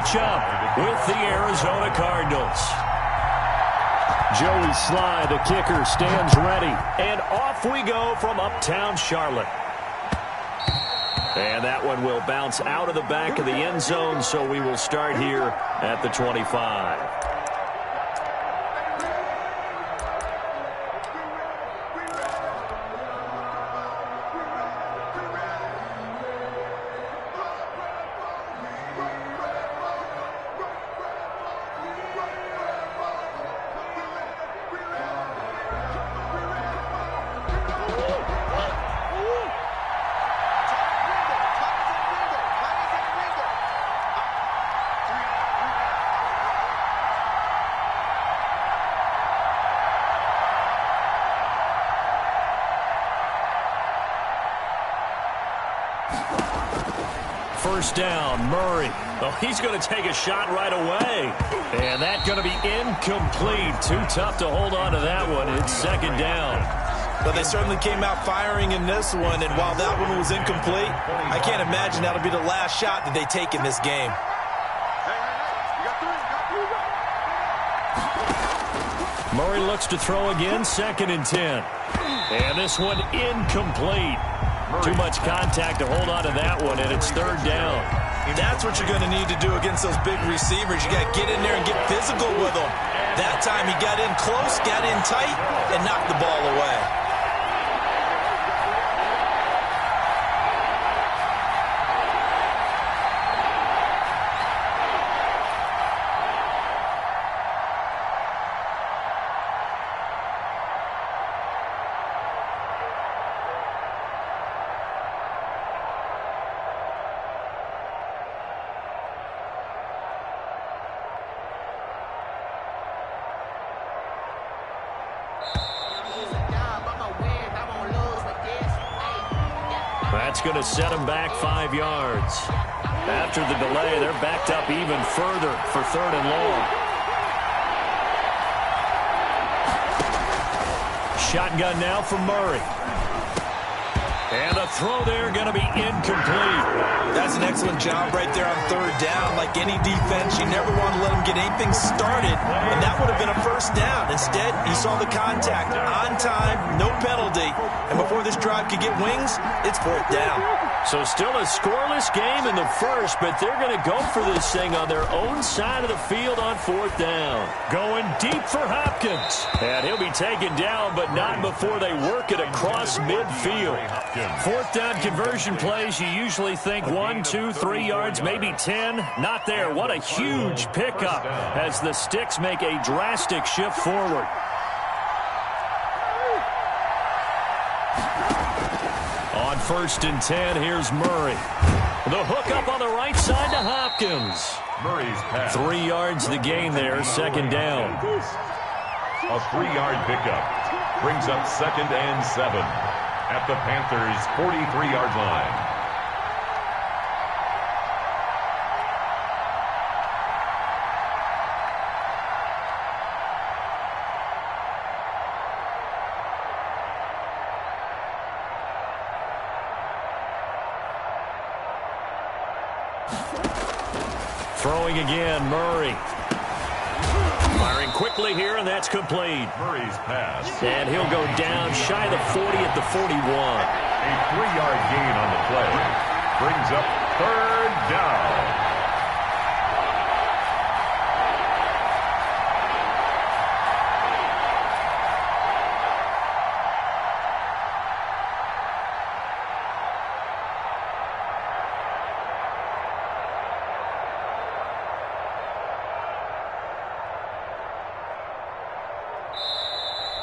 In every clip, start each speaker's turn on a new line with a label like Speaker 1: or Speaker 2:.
Speaker 1: match up with the Arizona Cardinals. Joey Sly, the kicker, stands ready. And off we go from uptown Charlotte. And that one will bounce out of the back of the end zone, so we will start here at the 25. First down, Murray. Oh, he's going to take a shot right away. And that's going to be incomplete. Too tough to hold on to that one. It's second down.
Speaker 2: But they certainly came out firing in this one, and while that one was incomplete, I can't imagine that'll be the last shot that they take in this game.
Speaker 1: Murray looks to throw again, 2nd and 10. And this one incomplete. Too much contact to hold on to that one, and it's 3rd down.
Speaker 2: That's what you're going to need to do against those big receivers. You got to get in there and get physical with them. That time he got in close, got in tight, and knocked the ball away.
Speaker 1: That's going to set them back 5 yards. After the delay, they're backed up even further for 3rd and long. Shotgun now for Murray. And a throw there going to be incomplete.
Speaker 2: That's an excellent job right there on 3rd down. Like any defense, you never want to let them get anything started, and that would have been a 1st down. Instead, he saw the contact on time, no penalty, and before this drive could get wings, it's 4th down.
Speaker 1: So still a scoreless game in the first, but they're going to go for this thing on their own side of the field on 4th down. Going deep for Hopkins. And he'll be taken down, but not before they work it across midfield. 4th down conversion plays, you usually think 1, 2, 3 yards, maybe 10. Not there. What a huge pickup as the Sticks make a drastic shift forward. On 1st and 10, here's Murray. The hook up on the right side to Hopkins.
Speaker 3: Murray's pass.
Speaker 1: 3 yards the gain there, 2nd down.
Speaker 3: A 3-yard pickup brings up 2nd and 7 at the Panthers' 43-yard line.
Speaker 1: Throwing again, Murray. Firing quickly here, and that's complete.
Speaker 3: Murray's pass.
Speaker 1: And he'll go down shy of the 40 at the 41.
Speaker 3: A 3-yard gain on the play brings up 3rd down.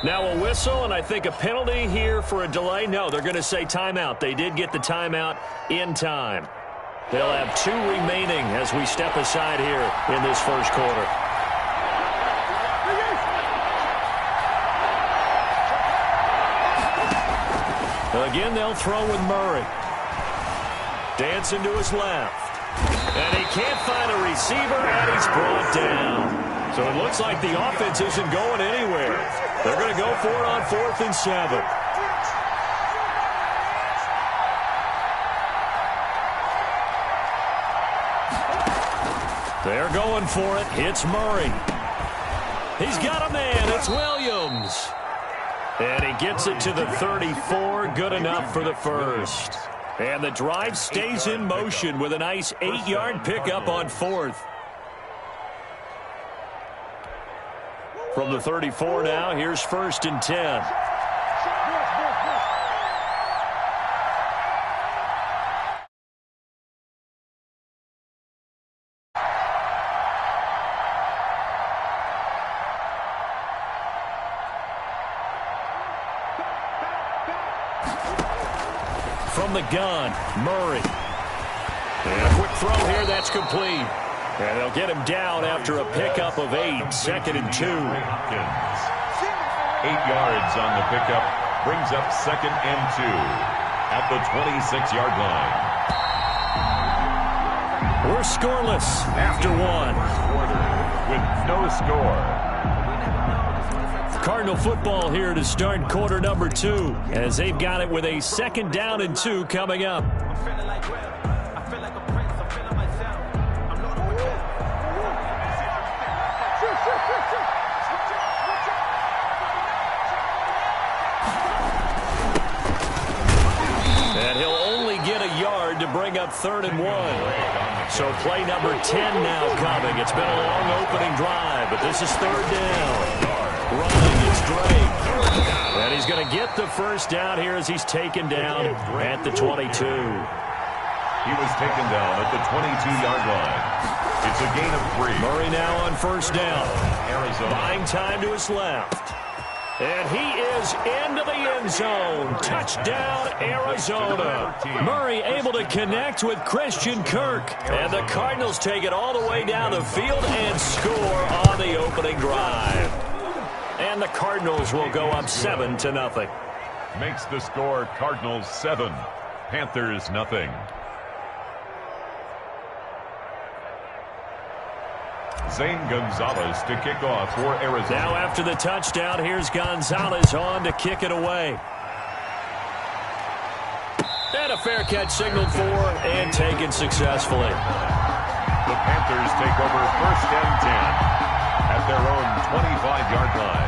Speaker 1: Now a whistle, and I think a penalty here for a delay. No, they're going to say timeout. They did get the timeout in time. They'll have 2 remaining as we step aside here in this first quarter. Again, they'll throw with Murray. Dancing to his left. And he can't find a receiver, and he's brought down. So it looks like the offense isn't going anywhere. They're going to go for it on 4th and 7. They're going for it. It's Murray. He's got a man. It's Williams. And he gets it to the 34. Good enough for the first. And the drive stays in motion with a nice 8-yard pickup on 4th. From the 34 now, here's 1st and 10. From the gun, Murray. And a quick throw here, that's complete. And they'll get him down after a pickup of 8, 2nd and 2.
Speaker 3: 8 yards on the pickup, brings up 2nd and 2 at the 26-yard line.
Speaker 1: We're scoreless after 1.
Speaker 3: With no score.
Speaker 1: Cardinal football here to start quarter number 2 as they've got it with a 2nd down and 2 coming up. And he'll only get a yard to bring up 3rd and 1. So play number 10 now coming. It's been a long opening drive, but this is 3rd down. Running, it's Drake. And he's going to get the first down here as he's taken down at the 22.
Speaker 3: He was taken down at the 22-yard line. It's a gain of 3.
Speaker 1: Murray now on 1st down.
Speaker 3: Arizona.
Speaker 1: Buying time to his left. And he is into the end zone. Touchdown, Arizona. Murray able to connect with Christian Kirk. And the Cardinals take it all the way down the field and score on the opening drive. And the Cardinals will go up 7-0.
Speaker 3: Makes the score Cardinals 7, Panthers nothing. Zane Gonzalez to kick off for Arizona.
Speaker 1: Now after the touchdown, here's Gonzalez on to kick it away. And a fair catch signaled for and taken successfully.
Speaker 3: The Panthers take over 1st and 10 at their own 25-yard line.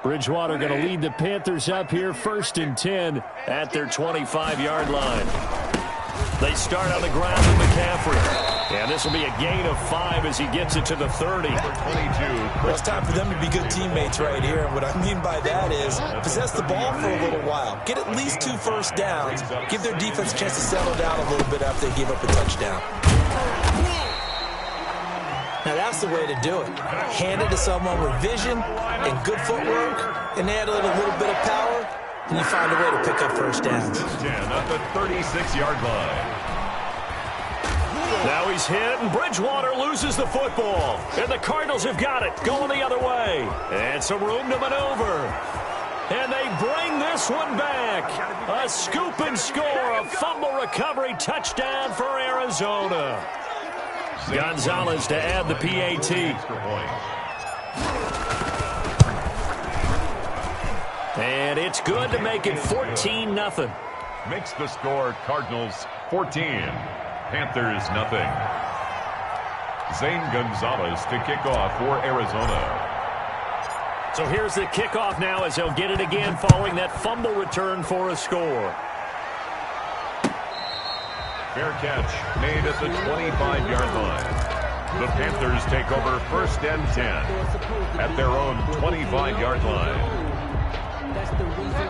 Speaker 1: Bridgewater going to lead the Panthers up here 1st and 10 at their 25-yard line. They start on the ground with McCaffrey. And this will be a gain of 5 as he gets it to the 30.
Speaker 2: Well, it's time for them to be good teammates right here. And what I mean by that is possess the ball for a little while. Get at least 2 first downs. Give their defense a chance to settle down a little bit after they give up a touchdown. Now, that's the way to do it. Hand it to someone with vision and good footwork, and add a little bit of power, and you find a way to pick up first downs.
Speaker 3: 10 at the 36-yard line.
Speaker 1: Now he's hit, and Bridgewater loses the football. And the Cardinals have got it, going the other way. And some room to maneuver. And they bring this one back. A scoop and score, a fumble recovery touchdown for Arizona. Gonzalez to add the PAT. And it's good to make it 14-0.
Speaker 3: Makes the score Cardinals 14, Panthers nothing. Zane Gonzalez to kick off for Arizona.
Speaker 1: So here's the kickoff now as they'll get it again following that fumble return for a score.
Speaker 3: Fair catch made at the 25-yard line. The Panthers take over 1st and 10 at their own 25-yard line.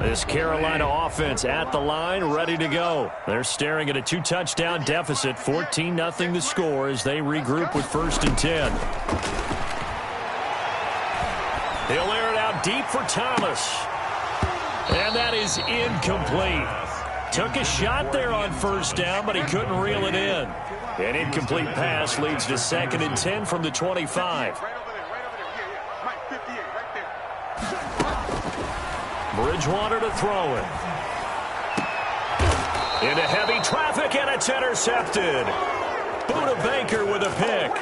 Speaker 1: This Carolina offense at the line, ready to go. They're staring at a 2-touchdown deficit, 14-0 the score as they regroup with 1st and 10. He'll air it out deep for Thomas. And that is incomplete. Took a shot there on 1st down, but he couldn't reel it in. An incomplete pass leads to 2nd and 10 from the 25. Bridgewater to throw it. Into heavy traffic, and it's intercepted. Buda Baker with a pick.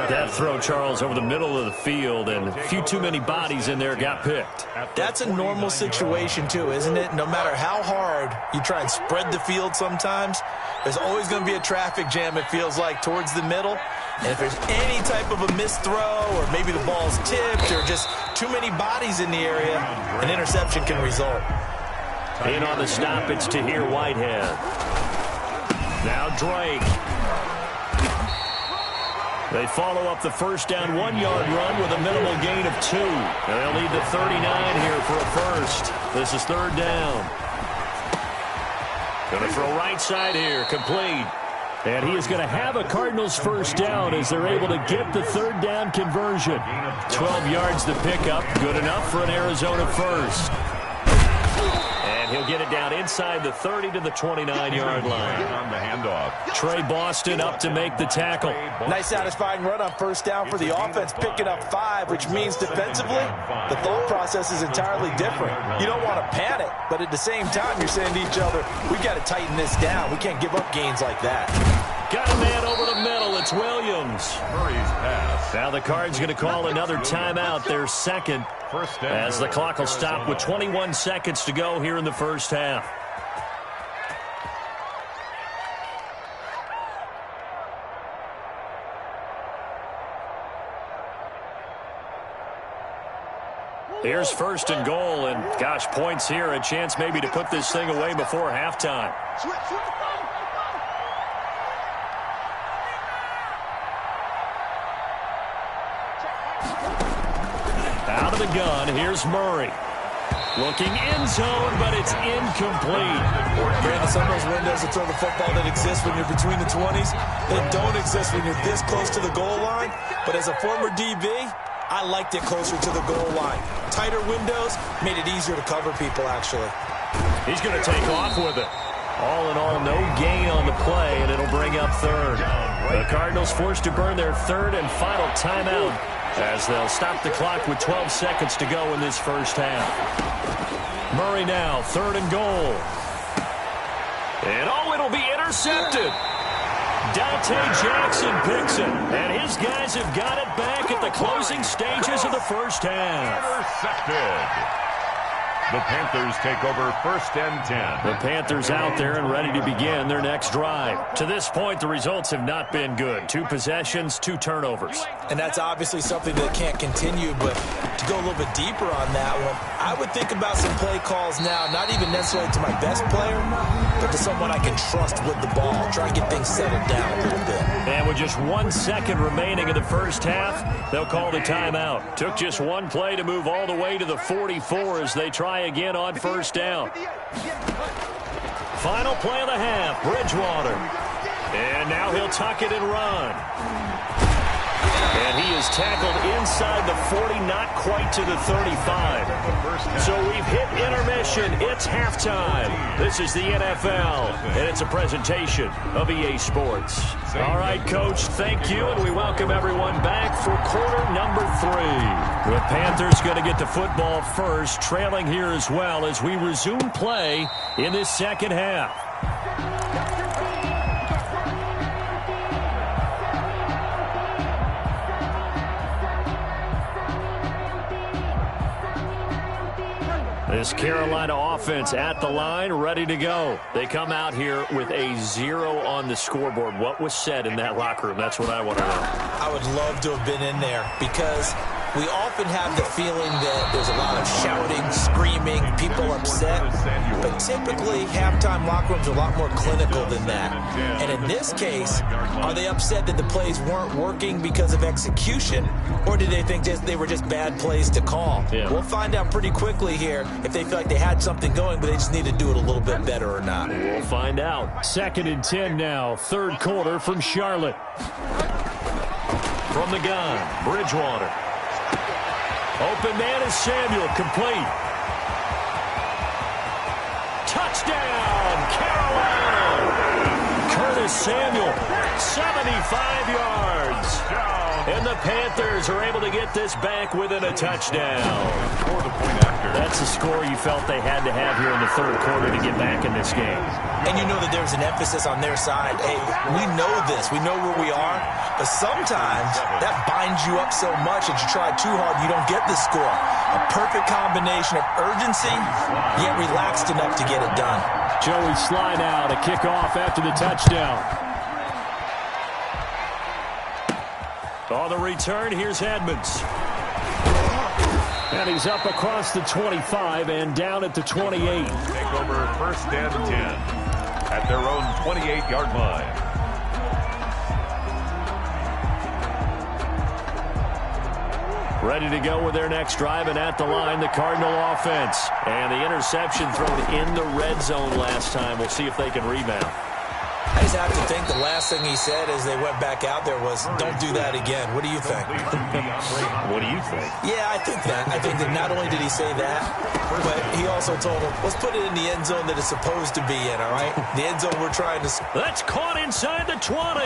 Speaker 1: That throw, Charles, over the middle of the field, and a few too many bodies in there got picked.
Speaker 2: That's a normal situation, too, isn't it? No matter how hard you try and spread the field sometimes, there's always going to be a traffic jam, it feels like, towards the middle. And if there's any type of a missed throw, or maybe the ball's tipped, or just too many bodies in the area, an interception can result.
Speaker 1: In on the stop, it's Tahir Whitehead. Now Drake. They follow up the first down 1-yard run with a minimal gain of 2. And they'll need the 39 here for a first. This is third down. Going to throw right side here, complete. And he is going to have a Cardinals first down as they're able to get the third down conversion. 12 yards to pick up, good enough for an Arizona first. And he'll get it down inside the 30 to the 29-yard line.
Speaker 3: On the handoff.
Speaker 1: Trey Boston up to make the tackle.
Speaker 2: Nice satisfying run on first down for the offense, picking up 5, which means defensively, the thought process is entirely different. You don't want to panic, but at the same time, you're saying to each other, we've got to tighten this down. We can't give up gains like that.
Speaker 1: Got a man over the middle. It's Williams.
Speaker 3: Murray's pass.
Speaker 1: Now the Cards going to call another timeout, their second, as the clock will stop with 21 seconds to go here in the first half. Here's first and goal, and gosh, points here, a chance maybe to put this thing away before halftime. Out of the gun, here's Murray. Looking end zone, but it's incomplete.
Speaker 2: Brandon, some of those windows to throw the football that exist when you're between the 20s, they don't exist when you're this close to the goal line. But as a former DB, I liked it closer to the goal line. Tighter windows made it easier to cover people, actually.
Speaker 1: He's going to take off with it. All in all, no gain on the play, and it'll bring up third. The Cardinals forced to burn their third and final timeout as they'll stop the clock with 12 seconds to go in this first half. Murray now, third and goal. And oh, it'll be intercepted. Dante Jackson picks it, and his guys have got it back at the closing stages of the first half.
Speaker 3: Intercepted. The Panthers take over first and 10.
Speaker 1: The Panthers out there and ready to begin their next drive. To this point, the results have not been good. 2 possessions, 2 turnovers.
Speaker 2: And that's obviously something that can't continue, but to go a little bit deeper on that one, I would think about some play calls now, not even necessarily to my best player, but to someone I can trust with the ball. Try and get things settled down a little bit.
Speaker 1: And with just 1 second remaining in the first half, they'll call the timeout. Took just 1 play to move all the way to the 44 as they try again on first down. Final play of the half, Bridgewater. And now he'll tuck it and run. And he is tackled inside the 40, not quite to the 35. So we've hit intermission. It's halftime. This is the NFL, and it's a presentation of EA Sports. All right, Coach, thank you, and we welcome everyone back for quarter number 3. The Panthers going to get the football first, trailing here as well as we resume play in this second half. This Carolina offense at the line, ready to go. They come out here with a 0 on the scoreboard. What was said in that locker room? That's what I want to know.
Speaker 2: I would love to have been in there because we often have the feeling that there's a lot of shouting, screaming, people upset. But typically, halftime locker rooms are a lot more clinical than that. And in this case, are they upset that the plays weren't working because of execution? Or did they think they were just bad plays to call?
Speaker 1: Yeah.
Speaker 2: We'll find out pretty quickly here if they feel like they had something going, but they just need to do it a little bit better or not.
Speaker 1: We'll find out. 2nd and 10 now, third quarter from Charlotte. From the gun, Bridgewater. Open man is Samuel, complete. Touchdown, Carolina! Curtis Samuel, 75 yards. And the Panthers are able to get this back within a touchdown.
Speaker 3: For the point after.
Speaker 1: That's the score you felt they had to have here in the third quarter to get back in this game.
Speaker 2: And you know that there's an emphasis on their side. Hey, we know this. We know where we are. But sometimes that binds you up so much that you try too hard, you don't get the score. A perfect combination of urgency, yet relaxed enough to get it done.
Speaker 1: Joey slide out, a kickoff after the touchdown. On the return, here's Edmonds. And he's up across the 25 and down at the 28.
Speaker 3: Take over first and 10 at their own 28-yard line.
Speaker 1: Ready to go with their next drive, and at the line, the Cardinal offense. And the interception thrown in the red zone last time. We'll see if they can rebound.
Speaker 2: I just have to think the last thing he said as they went back out there was, don't do that again. What do you think?
Speaker 1: What do you think?
Speaker 2: Yeah, I think that. I think that not only did he say that, but he also told him, let's put it in the end zone that it's supposed to be in, all right? The end zone we're trying to...
Speaker 1: That's caught inside the 20.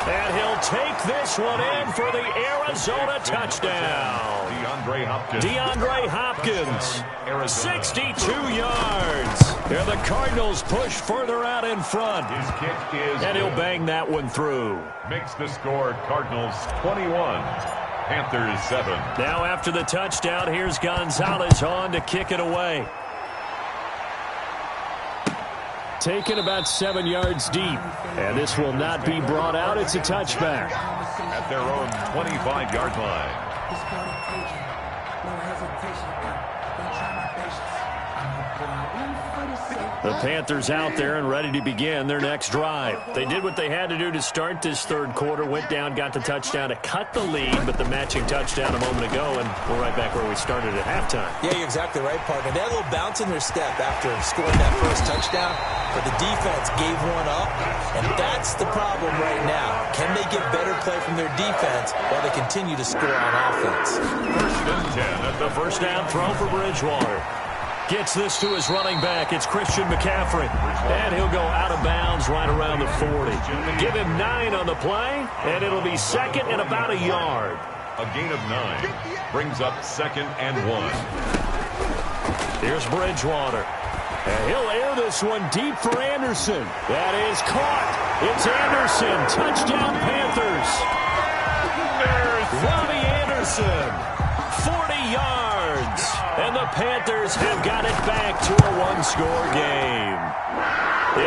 Speaker 1: And he'll take this one in for the Arizona touchdown. DeAndre Hopkins, 62 yards. And the Cardinals push further out in front.
Speaker 3: His kick is
Speaker 1: and he'll bang that one through.
Speaker 3: Makes the score Cardinals 21, Panthers 7.
Speaker 1: Now after the touchdown, here's Gonzalez on to kick it away. Taken about 7 yards deep. And this will not be brought out. It's a touchback.
Speaker 3: At their own 25-yard line.
Speaker 1: The Panthers out there and ready to begin their next drive. They did what they had to do to start this third quarter. Went down, got the touchdown to cut the lead, but the matching touchdown a moment ago, and we're right back where we started at halftime.
Speaker 2: Yeah, you're exactly right, partner. They had a little bounce in their step after scoring that first touchdown, but the defense gave one up, and that's the problem right now. Can they get better play from their defense while they continue to score on offense?
Speaker 3: First and 10 at the
Speaker 1: first down throw for Bridgewater. Gets this to his running back. It's Christian McCaffrey. And he'll go out of bounds right around the 40. Give him 9 on the play, and it'll be second and about a yard.
Speaker 3: A gain of 9 brings up second and 1.
Speaker 1: Here's Bridgewater. And he'll air this one deep for Anderson. That is caught. It's Anderson. Touchdown, Panthers. Robbie Anderson. 40 yards. And the Panthers have got it back to a one-score game.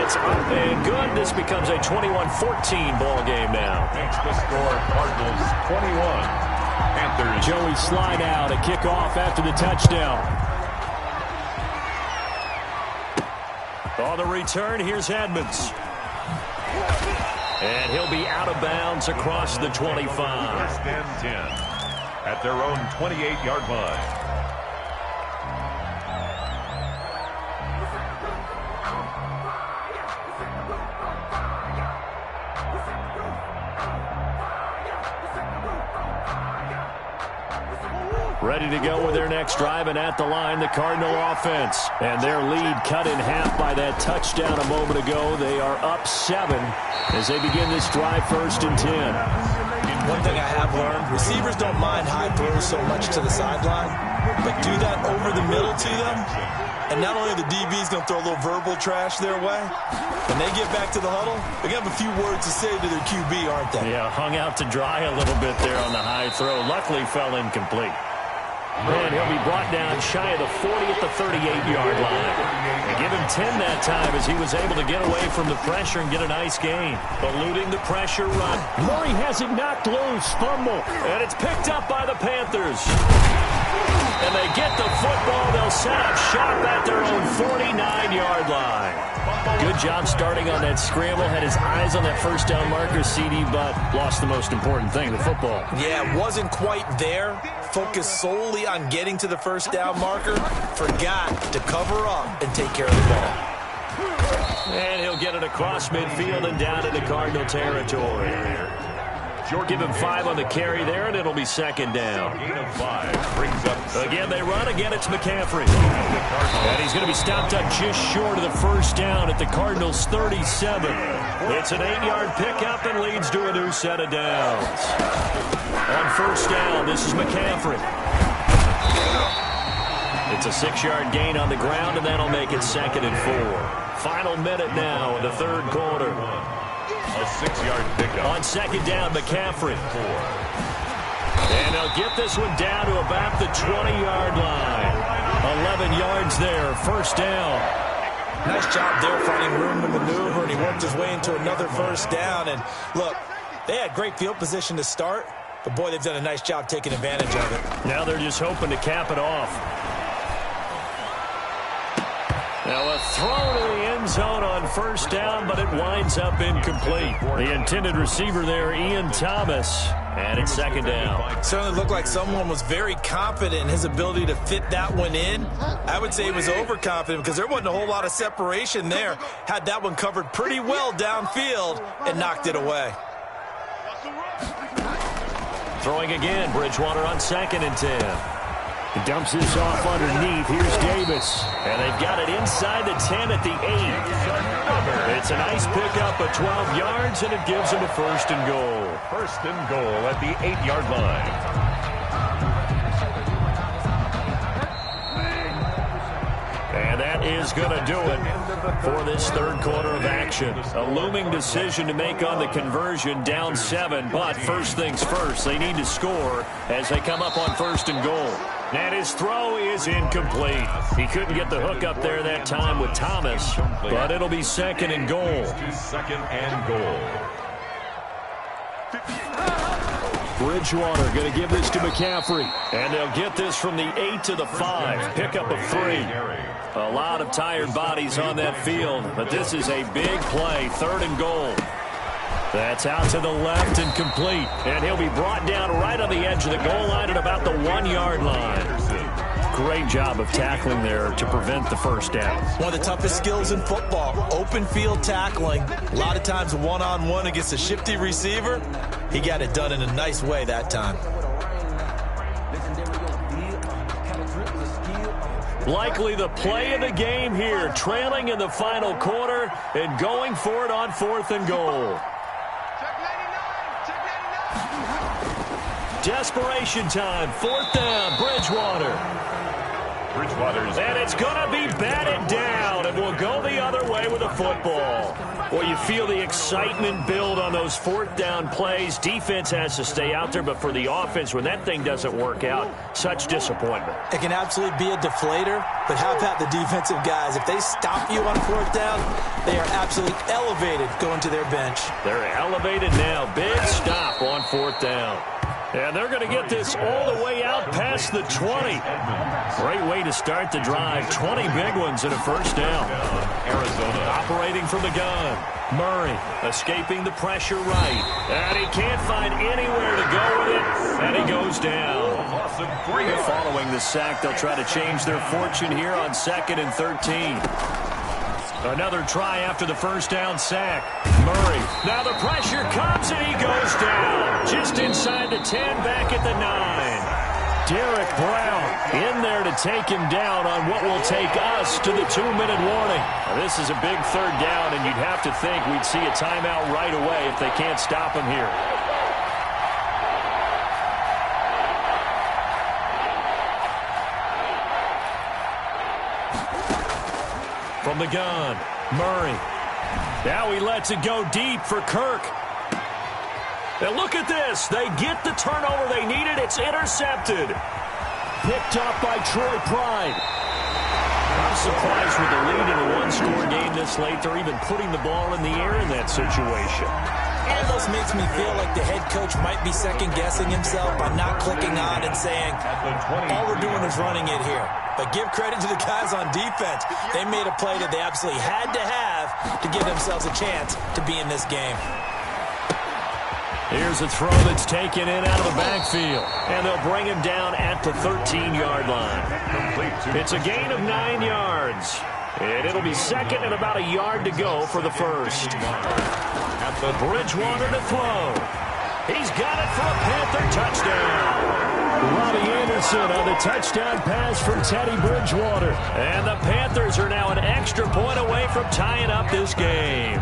Speaker 1: It's up and good. This becomes a 21-14 ball game now.
Speaker 3: Makes the score Cardinals 21. Panthers.
Speaker 1: Joey slide out, a kickoff after the touchdown. On the return, here's Edmonds. And he'll be out of bounds across the 25.
Speaker 3: First and 10 at their own 28-yard line.
Speaker 1: Ready to go with their next drive, and at the line, the Cardinal offense. And their lead cut in half by that touchdown a moment ago. They are up 7 as they begin this drive first and 10.
Speaker 2: One thing I have learned, receivers don't mind high throws so much to the sideline, but do that over the middle to them, and not only are the DBs going to throw a little verbal trash their way, when they get back to the huddle, they're going to have a few words to say to their QB, aren't they?
Speaker 1: Yeah, hung out to dry a little bit there on the high throw. Luckily fell incomplete. And he'll be brought down shy of the 40 at the 38-yard line. And give him 10 that time as he was able to get away from the pressure and get a nice gain. Eluding the pressure run. Murray has it knocked loose. Fumble. And it's picked up by the Panthers. And they get the football. They'll set up shop at their own 49-yard line. Good job starting on that scramble. Had his eyes on that first down marker, CD, but lost the most important thing, the football.
Speaker 2: Yeah, wasn't quite there. Focused solely on getting to the first down marker. Forgot to cover up and take care of the ball.
Speaker 1: And he'll get it across midfield and down into Cardinal territory. Give him 5 on the carry there, and it'll be second down.
Speaker 3: Gain of 5 brings up.
Speaker 1: Again, they run. Again, it's McCaffrey. And he's going to be stopped up just short of the first down at the Cardinals' 37. It's an 8-yard pickup and leads to a new set of downs. On first down, this is McCaffrey. It's a 6-yard gain on the ground, and that'll make it 2nd and 4. Final minute now in the third quarter.
Speaker 3: A 6-yard pickup.
Speaker 1: On second down, McCaffrey. And they'll get this one down to about the 20-yard line. 11 yards there, first down.
Speaker 2: Nice job there finding room to maneuver, and he worked his way into another first down. And look, they had great field position to start, but boy, they've done a nice job taking advantage of it.
Speaker 1: Now they're just hoping to cap it off. Now a throw to the end zone on first down, but it winds up incomplete. The intended receiver there, Ian Thomas, and it's second down.
Speaker 2: Certainly looked like someone was very confident in his ability to fit that one in. I would say he was overconfident because there wasn't a whole lot of separation there. Had that one covered pretty well downfield and knocked it away.
Speaker 1: Throwing again, Bridgewater on 2nd and 10.
Speaker 4: He dumps this off underneath. Here's Davis.
Speaker 1: And they've got it inside the 10 at the 8. It's a nice pickup of 12 yards, and it gives them a 1st and goal.
Speaker 3: 1st and goal at the 8-yard line.
Speaker 1: And that is going to do it for this third quarter of action. A looming decision to make on the conversion, down 7. But first things first, they need to score as they come up on 1st and goal. And his throw is incomplete. He couldn't get the hook up there that time with Thomas, but it'll be 2nd and goal.
Speaker 3: 2nd and goal.
Speaker 1: Bridgewater going to give this to McCaffrey. And they'll get this from the 8 to the 5. Pickup of 3. A lot of tired bodies on that field, but this is a big play. 3rd and goal. That's out to the left and complete. And he'll be brought down right on the edge of the goal line at about the 1-yard line. Great job of tackling there to prevent the first down.
Speaker 2: One of the toughest skills in football, open field tackling. A lot of times one-on-one against a shifty receiver. He got it done in a nice way that time.
Speaker 1: Likely the play of the game here, trailing in the final quarter and going for it on 4th and goal. Desperation time, 4th down, Bridgewater. And it's going to be batted down, and we'll go the other way with a football. Well, you feel the excitement build on those 4th down plays. Defense has to stay out there, but for the offense, when that thing doesn't work out, such disappointment.
Speaker 2: It can absolutely be a deflator, but how about the defensive guys? If they stop you on 4th down, they are absolutely elevated going to their bench.
Speaker 1: They're elevated now. Big stop on 4th down. And they're going to get this all the way out past the 20. Great way to start the drive. 20 big ones and a first down. Arizona operating from the gun. Murray escaping the pressure right. And he can't find anywhere to go with it. And he goes down. Following the sack, they'll try to change their fortune here on 2nd and 13. Another try after the first down sack. Murray. Now the pressure comes and he goes down. Just inside the 10, back at the 9. Derek Brown in there to take him down on what will take us to the 2-minute warning. Now, this is a big 3rd down, and you'd have to think we'd see a timeout right away if they can't stop him here. From the gun, Murray. Now he lets it go deep for Kirk. And look at this. They get the turnover they needed. It's intercepted. Picked up by Troy Pride. I'm surprised with the lead in a one-score game this late. They're even putting the ball in the air in that situation.
Speaker 2: Almost makes me feel like the head coach might be second-guessing himself by not clicking on and saying, all we're doing is running it here. But give credit to the guys on defense. They made a play that they absolutely had to have to give themselves a chance to be in this game.
Speaker 1: Here's a throw that's taken in out of the backfield. And they'll bring him down at the 13-yard line. It's a gain of 9 yards. And it'll be 2nd and about a yard to go for the first. At the Bridgewater to throw. He's got it for a Panther touchdown. Robbie Anderson on the touchdown pass from Teddy Bridgewater. And the Panthers are now an extra point away from tying up this game.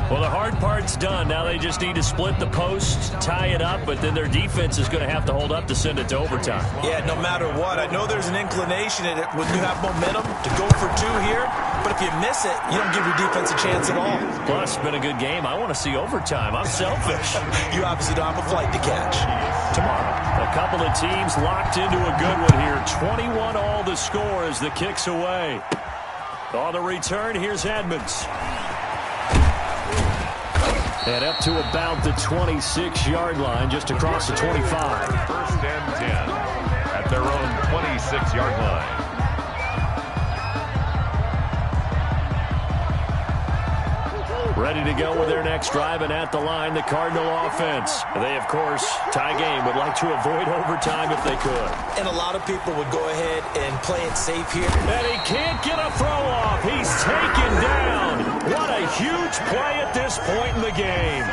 Speaker 1: Well, the hard part's done. Now they just need to split the post, tie it up, but then their defense is going to have to hold up to send it to overtime.
Speaker 2: Yeah, no matter what. I know there's an inclination in it when you have momentum to go for two here, but if you miss it, you don't give your defense a chance at all.
Speaker 1: Plus, it's been a good game. I want to see overtime. I'm selfish.
Speaker 2: You obviously don't have a flight to catch.
Speaker 1: Tomorrow, a couple of teams locked into a good one here. 21 all the score as the kick's away. On the return, here's Edmonds. And up to about the 26-yard line, just across the 25.
Speaker 3: First and 10 at their own 26-yard line.
Speaker 1: Ready to go with their next drive, and at the line, the Cardinal offense. They, of course, tie game, would like to avoid overtime if they could.
Speaker 2: And a lot of people would go ahead and play it safe here.
Speaker 1: And he can't get a throw off. He's taken down. What a huge play at this point in the game.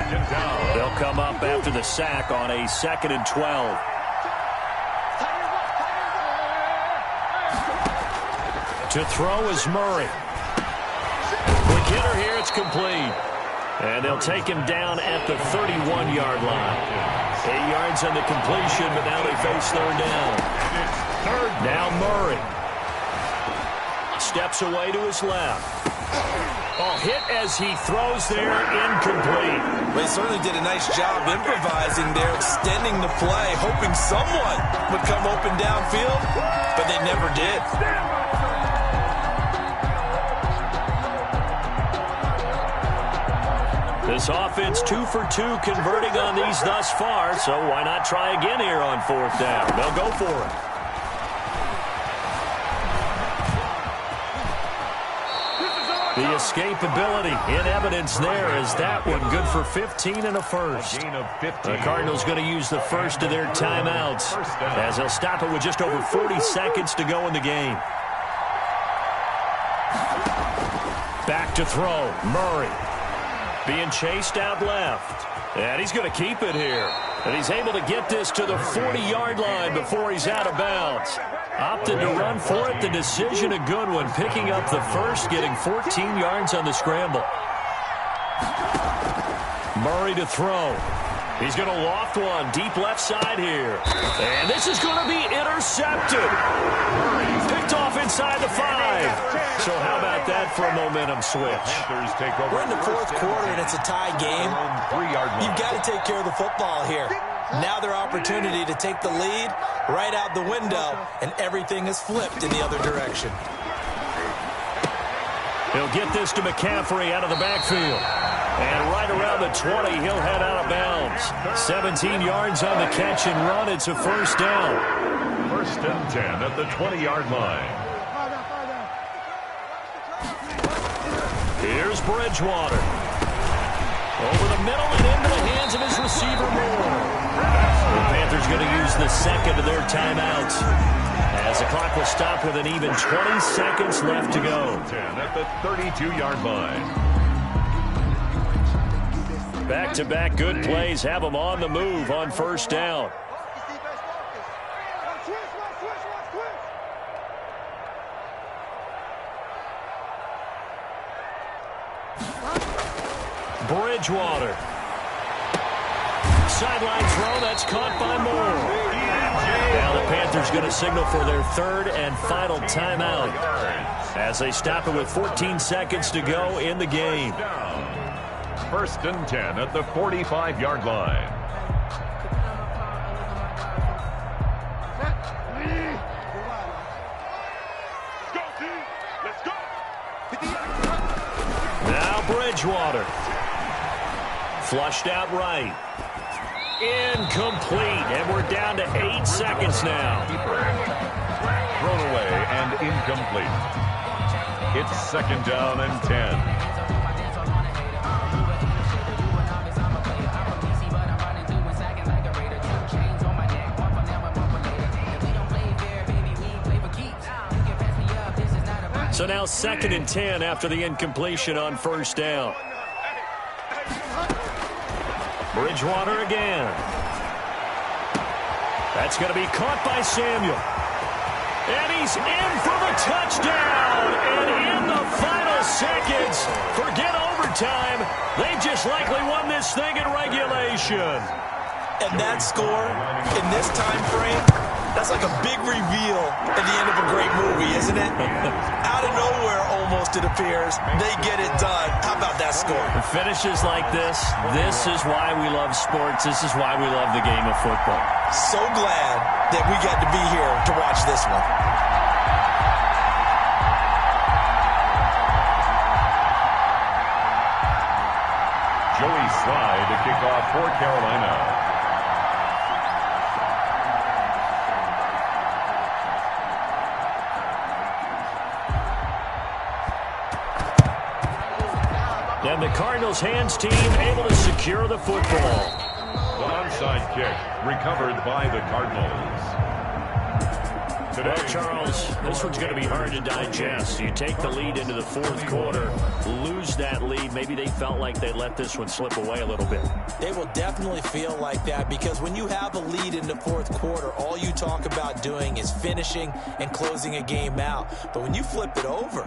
Speaker 1: They'll come up after the sack on a 2nd and 12. To throw is Murray. Quick hitter here, it's complete. And they'll take him down at the 31-yard line. 8 yards on the completion, but now they face third down. Now Murray. Steps away to his left. Oh, hit as he throws there, incomplete.
Speaker 2: They certainly did a nice job improvising there, extending the play, hoping someone would come open downfield, but they never did.
Speaker 1: This offense 2 for 2 converting on these thus far, so why not try again here on 4th down? They'll go for it. The escapability in evidence there as that one good for 15 and a first. The Cardinals going to use the first of their timeouts as they'll stop it with just over 40 seconds to go in the game. Back to throw, Murray. Being chased out left. And he's going to keep it here. And he's able to get this to the 40-yard line before he's out of bounds. Opted to run for it. The decision a good one. Picking up the first, getting 14 yards on the scramble. Murray to throw. He's going to loft one deep left side here. And this is going to be intercepted. Picked off inside the 5. So how about that for a momentum switch?
Speaker 2: We're in the 4th quarter and it's a tie game. You've got to take care of the football here. Now their opportunity to take the lead right out the window, and everything is flipped in the other direction.
Speaker 1: He'll get this to McCaffrey out of the backfield. And right around the 20, he'll head out of bounds. 17 yards on the catch and run. It's a first down.
Speaker 3: First and 10 at the 20-yard line.
Speaker 1: Here's Bridgewater. Over the middle and into the hands of his receiver Moore. The Panthers going to use the second of their timeouts as the clock will stop with an even 20 seconds left to go.
Speaker 3: 10 at the 32-yard line.
Speaker 1: Back-to-back good plays have them on the move on first down. Bridgewater. Sideline throw, that's caught by Moore. Now the Panthers going to signal for their third and final timeout as they stop it with 14 seconds to go in the game.
Speaker 3: First and 10 at the 45-yard line.
Speaker 1: Now Bridgewater. Flushed out right. Incomplete. And we're down to 8 seconds now.
Speaker 3: Thrown away and incomplete. It's second down and 10.
Speaker 1: So now 2nd and 10 after the incompletion on first down. Bridgewater again. That's going to be caught by Samuel. And he's in for the touchdown. And in the final seconds. Forget overtime. They just likely won this thing in regulation.
Speaker 2: And that score in this time frame, that's like a big reveal at the end of a great movie, isn't it? Out of nowhere, almost, it appears, they get it done. How about that score?
Speaker 1: Finishes like this is why we love sports. This is why we love the game of football.
Speaker 2: So glad that we got to be here to watch this one.
Speaker 3: Joey Slye to kick off for Carolina.
Speaker 1: And the Cardinals' hands team able to secure the football.
Speaker 3: The onside kick recovered by the Cardinals.
Speaker 1: Well, Charles, this one's going to be hard to digest. You take the lead into the fourth quarter, lose that lead. Maybe they felt like they let this one slip away a little bit.
Speaker 2: They will definitely feel like that because when you have a lead in the fourth quarter, all you talk about doing is finishing and closing a game out. But when you flip it over,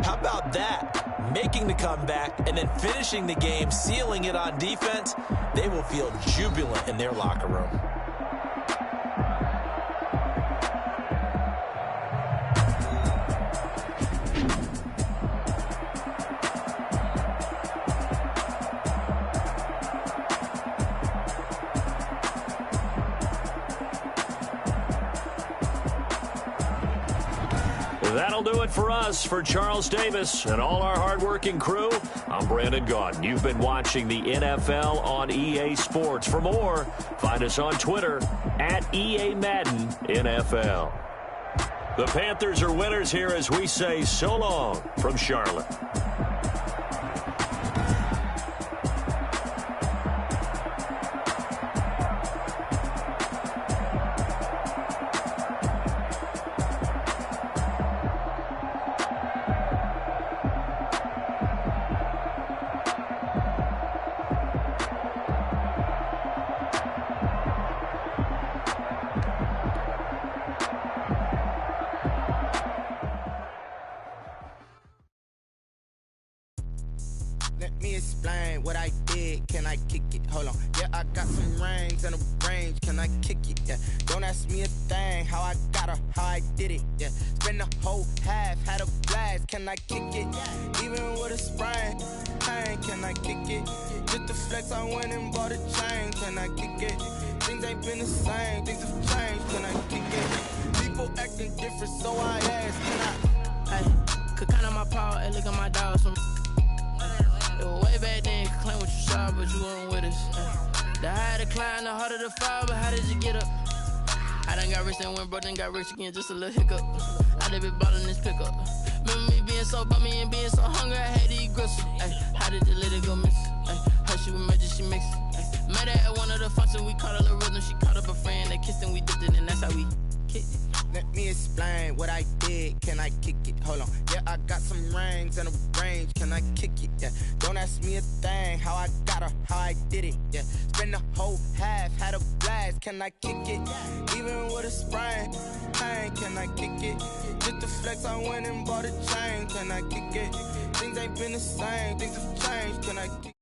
Speaker 2: how about that? Making the comeback and then finishing the game, sealing it on defense, they will feel jubilant in their locker room.
Speaker 1: That'll do it for us. For Charles Davis and all our hardworking crew, I'm Brandon Gaudin. You've been watching the NFL on EA Sports. For more, find us on Twitter at EA Madden NFL. The Panthers are winners here as we say so long from Charlotte.
Speaker 5: Let me explain what I did. Can I kick it? Hold on. Yeah, I got some rings and a range. Can I kick it? Yeah. Don't ask me a thing. How I got her, how I did it. Yeah. Spend the whole half, had a blast. Can I kick it? Even with a sprain. Pain, can I kick it? Just the flex, I went and bought a chain. Can I kick it? Things ain't been the same. Things have changed. Can I kick it? People acting different, so I ask. Can I?
Speaker 6: Hey, could count on my power. Hey, look at my dogs from. Way back then, you could claim what you saw, but you weren't with us. The higher the climb, the harder the fall, but how did you get up? I done got rich and went broke, then got rich again, just a little hiccup. I done been ballin' this pickup. Remember me being so bummy and being so hungry, I had to eat gristle. How did the lady go miss? How she was magic, she mixed. Met her at one of the functions, we caught a little rhythm, she caught up a friend, they kissed and we dipped it, and that's how we kicked it.
Speaker 5: Let me explain what I did. Can I kick it? Hold on. Yeah, I got some rings and a range. Can I kick it? Yeah. Don't ask me a thing. How I got her, how I did it. Yeah. Spend the whole half, had a blast. Can I kick it? Even with a sprain. Pain, can I kick it? Just the flex, I went and bought a chain. Can I kick it? Things ain't been the same. Things have changed. Can I kick it?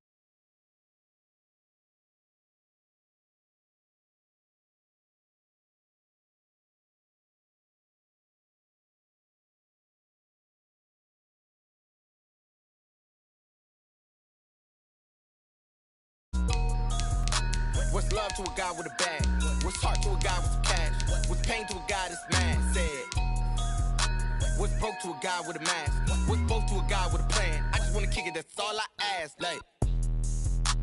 Speaker 5: What's love to a guy with a bag? What's heart to a guy with cash? What's pain to a guy that's mad? Said. What's broke to a guy with a mask? What's both to a guy with a plan? I just wanna kick it, that's all I ask. Like,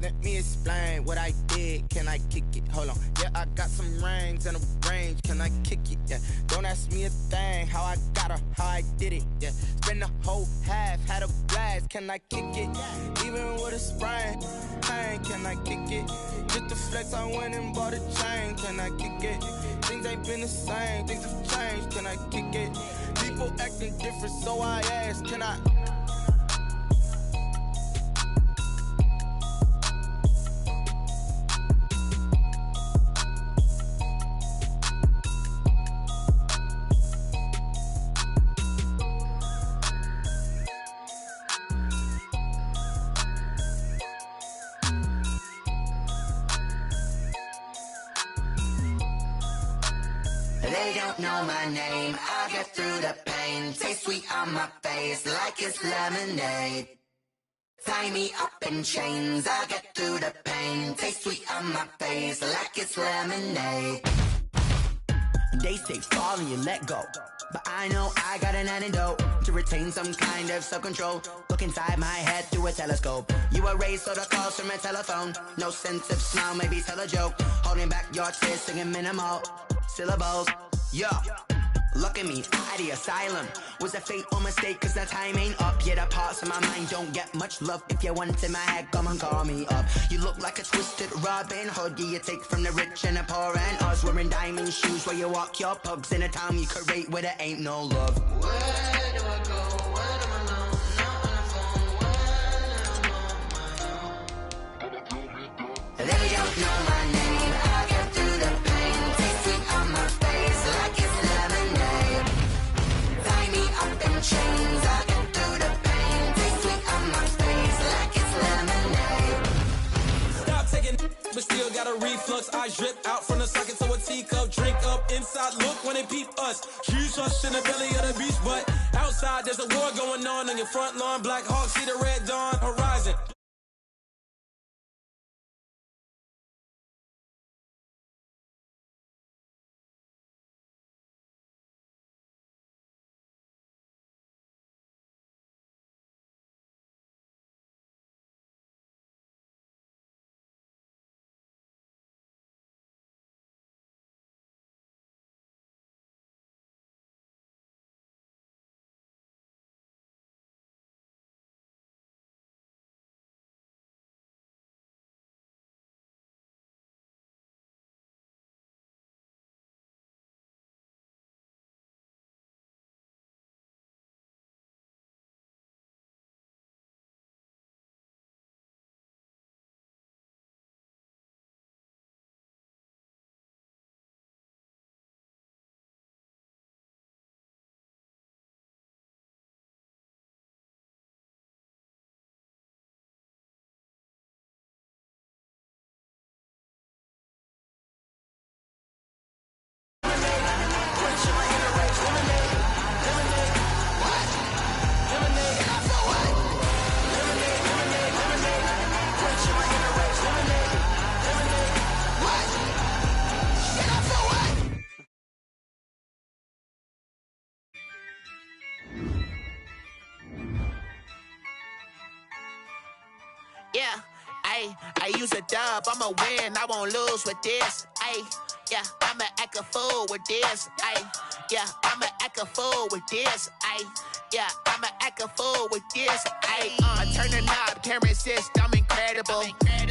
Speaker 5: let me explain what I did. Can I kick it? Hold on. Yeah, I got some rings and a range. Can I kick it? Yeah. Don't ask me a thing. How I got her, how I did it. Yeah. Spend the whole half, had a blast. Can I kick it? Even with a sprain. Pain, can I kick it? Just the flex, I went and bought a chain. Can I kick it? Things ain't been the same. Things have changed. Can I kick it? People acting different, so I ask. Can I?
Speaker 7: They don't know my name, I'll get through the pain. Taste sweet on my face like it's lemonade. Tie me up in chains, I'll get through the pain. Taste sweet on my face like it's lemonade. They say fall and you let go, but I know I got an antidote to retain some kind of self-control. Look inside my head through a telescope. You erase all the calls from a telephone. No sense of smile, maybe tell a joke. Holding back your tears, singing minimal syllables. Yo, look at me, at the asylum. Was a fate or mistake, cause the time ain't up. Yet the parts of my mind don't get much love. If you want in my head, come and call me up. You look like a twisted Robin Hood. You take from the rich and the poor and us. Wearing diamond shoes where you walk your pugs in a town you create where there ain't no love. Where do I go? Where am I alone? Not on the phone. When I'm on my own. They don't know my name. I'll get through the pain. Taste sweet on my face like it's lemonade. Tie me up in chains. I'll get through the pain. Taste sweet on my face like it's lemonade.
Speaker 8: Stop taking, but still got a reflux. I drip out from the socket to a teacup. Drink up inside, look when they peep us. Huge us in the belly of the beach, but outside there's a war going on your front lawn. Black Hawk, see the red dawn horizon.
Speaker 6: Yeah, I use a dub, I'ma win, I won't lose with this. Yeah, I'ma act a fool with this. Yeah, I'ma act a fool with this. Yeah, I'ma act a fool with this. Turn the knob, camera assist, I'm incredible.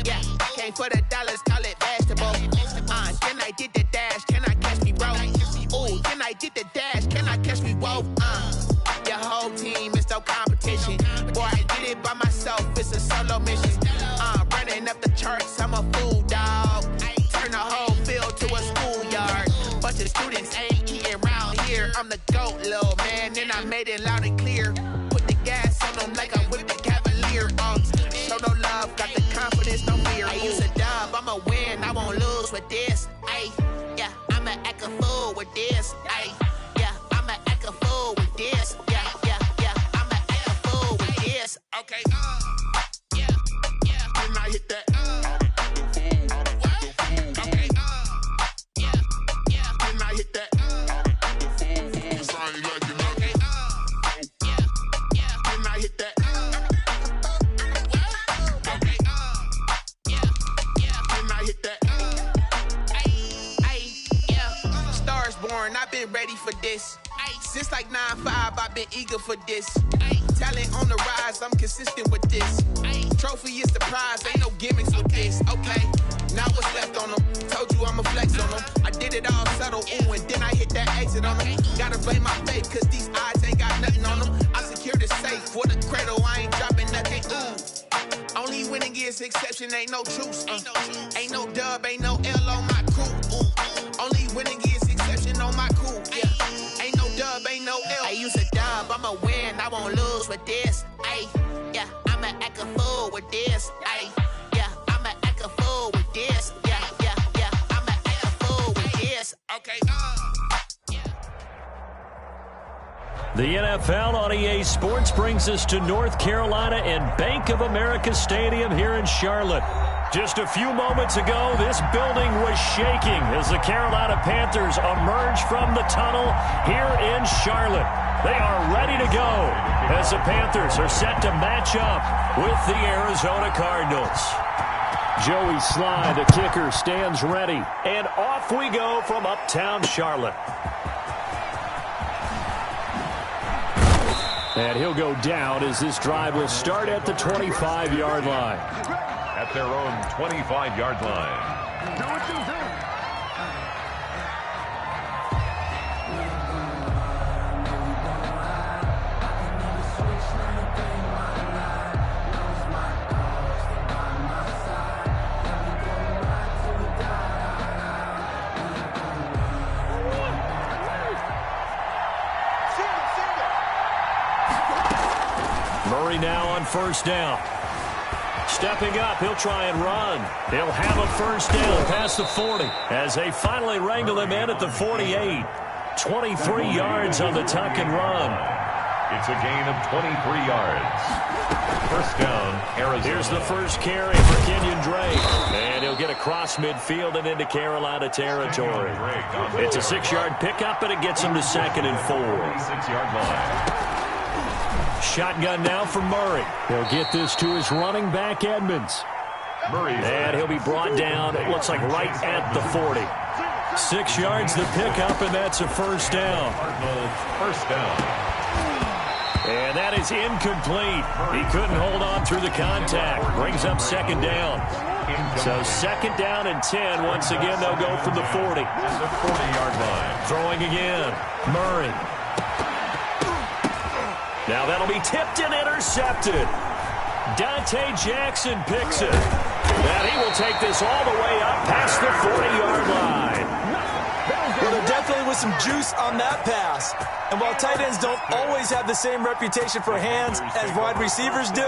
Speaker 6: Yeah, came for the dollars, call it vegetable. Then I did the dash, can I catch me, bro? Ooh, then I did the dash, can I catch me, whoa? Your whole team is no competition. Boy, I did it by myself, it's a solo mission. Running up the charts, I'm a fool, dog. Turn the whole field to a schoolyard. Bunch of students ain't eating round here. I'm the GOAT, little man, and I made it loud and clear. Put the gas on them like I whipped the Cavalier. Show no love, got the confidence, no fear. I use a dub, I'ma win, I won't lose with this. Yeah, I'ma act a fool with this. Yeah, I'ma act a fool with this. Yeah, I'ma act a fool with this. Okay, yeah, can I hit that? Okay, yeah, can I hit that? Okay, yeah, can I hit that? Okay, yeah, can I hit that? Yeah, stars born, I've been ready for this. Since like 9-5, I've been eager for this. Talent on the rise, I'm consistent with this. Trophy is the prize, ain't no gimmicks with this. Okay, now what's left on them? Told you I'ma flex on them. I did it all subtle, ooh, and then I hit that exit on them. Gotta blame my faith, cause these odds ain't got nothing on them. I secure the safe for the cradle, I ain't dropping nothing, ooh. Only winning is exception, ain't no truce. Ain't no dub, ain't no L on my crew. Ooh. Only winning is exception on my crew, yeah. Ain't no dub, ain't no L. I use a dub, I'ma win, I won't lose with this. Yeah, I'ma act a fool with this. Yeah, I'ma act a fool with this. Yeah, I'ma act a fool with this. Okay,
Speaker 1: The NFL on EA Sports brings us to North Carolina and Bank of America Stadium here in Charlotte. Just a few moments ago, this building was shaking as the Carolina Panthers emerge from the tunnel here in Charlotte. They are ready to go as the Panthers are set to match up with the Arizona Cardinals.
Speaker 4: Joey Sly, the kicker, stands ready.
Speaker 1: And off we go from uptown Charlotte.
Speaker 4: And he'll go down as this drive will start at the 25-yard line.
Speaker 3: At their own 25-yard line. Do what you do.
Speaker 1: Murray now on first down. Stepping up, he'll try and run. He'll have a first down past the 40 as they finally wrangle him in at the 48. 23 yards on the tuck and run.
Speaker 3: It's a gain of 23 yards. First down, Arizona.
Speaker 1: Here's the first carry for Kenyon Drake. And he'll get across midfield and into Carolina territory. It's a 6-yard pickup, and it gets him to 2nd and 4.
Speaker 3: 6-yard line.
Speaker 1: Shotgun now for Murray.
Speaker 4: He'll get this to his running back, Edmonds.
Speaker 1: And he'll be brought down, it looks like right at the 40. 6 yards to pick up, and that's a first down.
Speaker 3: First down.
Speaker 1: And that is incomplete. He couldn't hold on through the contact. Brings up 2nd down. So 2nd down and 10. Once again, they'll go from the 40.
Speaker 3: The 40-yard line.
Speaker 1: Throwing again. Murray. Now that'll be tipped and intercepted. Dante Jackson picks it. And he will take this all the way up past the 40-yard line.
Speaker 2: Well, there definitely was some juice on that pass. And while tight ends don't always have the same reputation for hands as wide receivers do,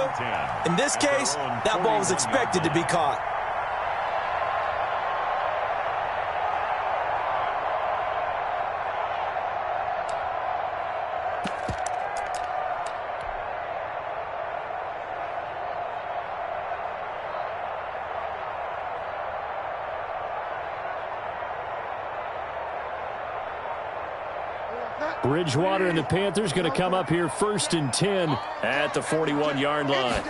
Speaker 2: in this case, that ball was expected to be caught.
Speaker 4: Bridgewater and the Panthers going to come up here 1st and 10
Speaker 1: at the 41-yard line.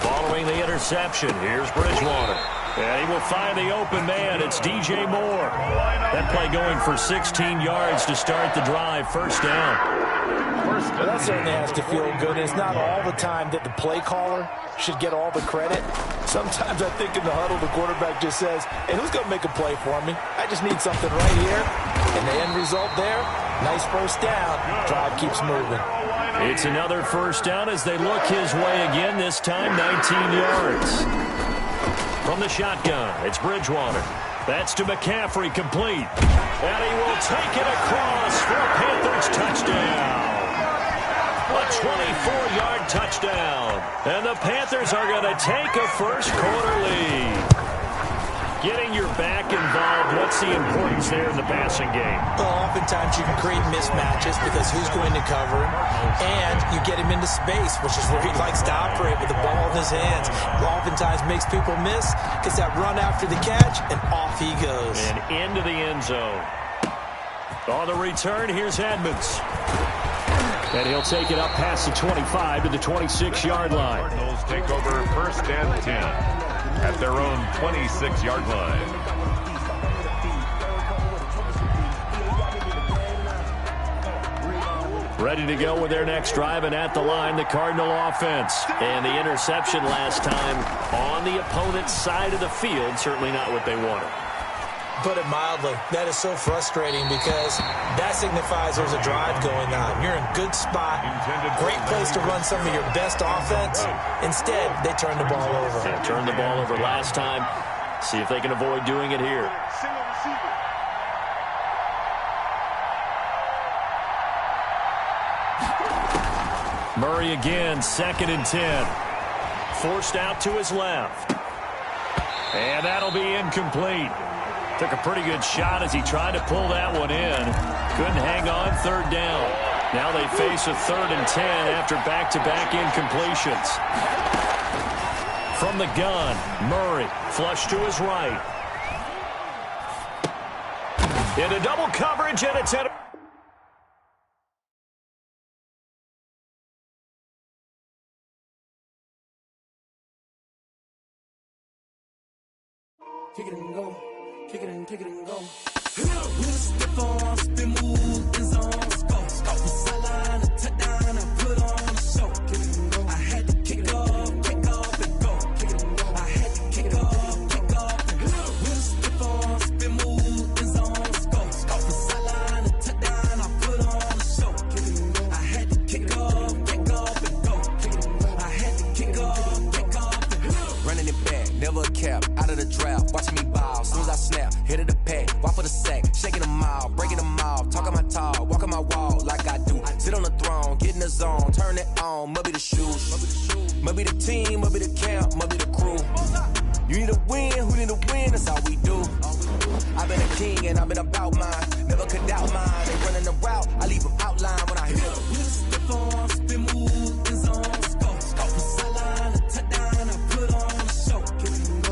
Speaker 1: Following the interception, here's Bridgewater. And he will find the open man. It's DJ Moore. That play going for 16 yards to start the drive. First down.
Speaker 9: Well, that certainly has to feel good. It's not all the time that the play caller should get all the credit. Sometimes I think in the huddle, the quarterback just says, hey, who's going to make a play for me? I just need something right here. And the end result there, nice first down. Drive keeps moving.
Speaker 1: It's another first down as they look his way again, this time 19 yards. From the shotgun, it's Bridgewater. That's to McCaffrey, complete. And he will take it across for a Panthers touchdown. A 24-yard touchdown. And the Panthers are going to take a first-quarter lead. Getting your back involved, what's the importance there in the passing game?
Speaker 2: Well, oftentimes you can create mismatches because who's going to cover him, and you get him into space, which is where he likes to operate with the ball in his hands. Oftentimes makes people miss, gets that run after the catch, and off he goes.
Speaker 1: And into the end zone. On the return, here's Edmonds.
Speaker 4: And he'll take it up past the 25 to the 26-yard line.
Speaker 3: Cardinals take over 1st and 10 at their own 26-yard line.
Speaker 1: Ready to go with their next drive, and at the line, the Cardinal offense. And the interception last time on the opponent's side of the field, certainly not what they wanted.
Speaker 2: Put it mildly, that is so frustrating because that signifies there's a drive going on. You're in a good spot, great place to run some of your best offense. Instead, they turn the ball over.
Speaker 1: They turned the ball over last time. See if they can avoid doing it here. Murray again, 2nd and 10. Forced out to his left. And that'll be incomplete. Took a pretty good shot as he tried to pull that one in. Couldn't hang on, 3rd down. Now they face a 3rd and 10 after back-to-back incompletions. From the gun, Murray, flush to his right. Into double coverage, and it's at
Speaker 8: kick it and go, kick it and go. With a stiff arm, spin move, in zone, scope. Off the sideline, a touchdown, I put on a show. Kick it and go. I had to kick off and go. Kick it and go. I had to kick off and go. With a stiff arm, spin move, in zone, scope. Off the sideline, a touchdown, I put on a show. Kick it and go. I had to kick off and go. Kick it and go. I had to kick off and go.
Speaker 5: Running it back, never a cap, out of the draft, watching me ball, soon as I snap, hit of the pack, walk for the sack, shaking them out, breaking them off, talking my talk, walking my wall like I do, sit on the throne, get in the zone, turn it on, must be the shoes, must be the team, must be the camp, must be the crew, you need a win, who need a win, that's all we do, I've been a king and I've been about mine, never could doubt mine, they running the route, I leave them outline when I hit them.
Speaker 8: With a stiff arm, spin move, in zone, scope, off the sideline, a touchdown, I put on a show.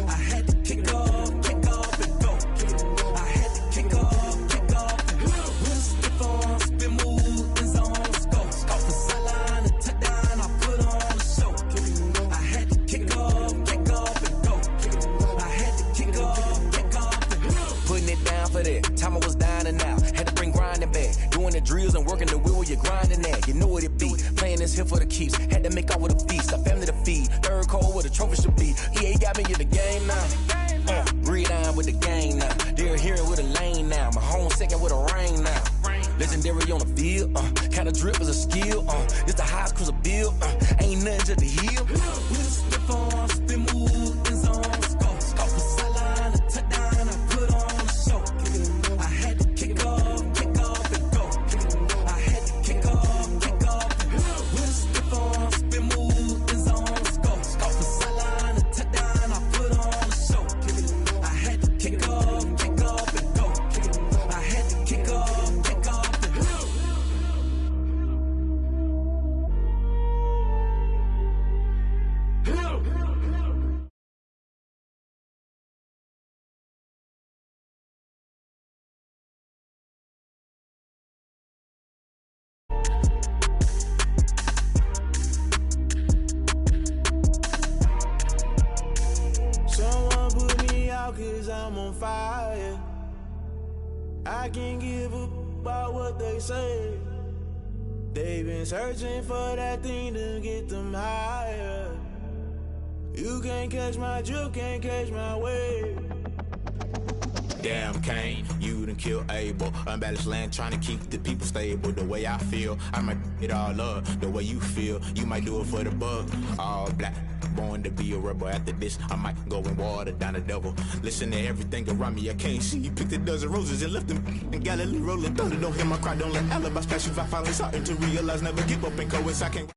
Speaker 8: I had to kick off and go. I had to kick off and go. With a stiff arm, spin move, in zone, scope, off the sideline, a touchdown, I put on a show. I had to kick off and go. I had to kick off and go.
Speaker 5: Putting it down for that. Time I was down and out. Had to bring grinding back. Doing the drills and working the wheel where you're grinding at. You know what it be. Playing this here for the keeps. Had to make off with a feast. A family to feed. Third cold where the trophy should be. EA got me in the game now. Breathe down with the game now. They're here with a lane now. My home second with a rain now. Legendary on the field. Kinda drip as a skill. It's the highest cruiser bill. Ain't nothing to the hill.
Speaker 8: With a stiff arm, spin move, in zone, scope, off the sideline, a touchdown, I put on a show. I had to kick off and go. I had to kick off and go. With a stiff arm, spin move, in zone, scope, off the sideline, a touchdown, I put on a show. I had to kick off and go. I had to kick off and go.
Speaker 10: Someone put me out 'cause I'm on fire. I can't give a about what they say. They've been searching for that thing to get them higher. You can't catch my drift, can't catch my wave.
Speaker 11: Damn, Kane, you done kill Abel. Unbalanced land, trying to keep the people stable. The way I feel, I might it all up. The way you feel, you might do it for the bug. All black, born to be a rebel. After this, I might go and water down the devil. Listen to everything around me, I can't see. You picked a dozen roses and left them in Galilee rolling thunder. Don't hear my cry, don't let alibis pass you. I finally starting to realize, never give up and coexist. I can't.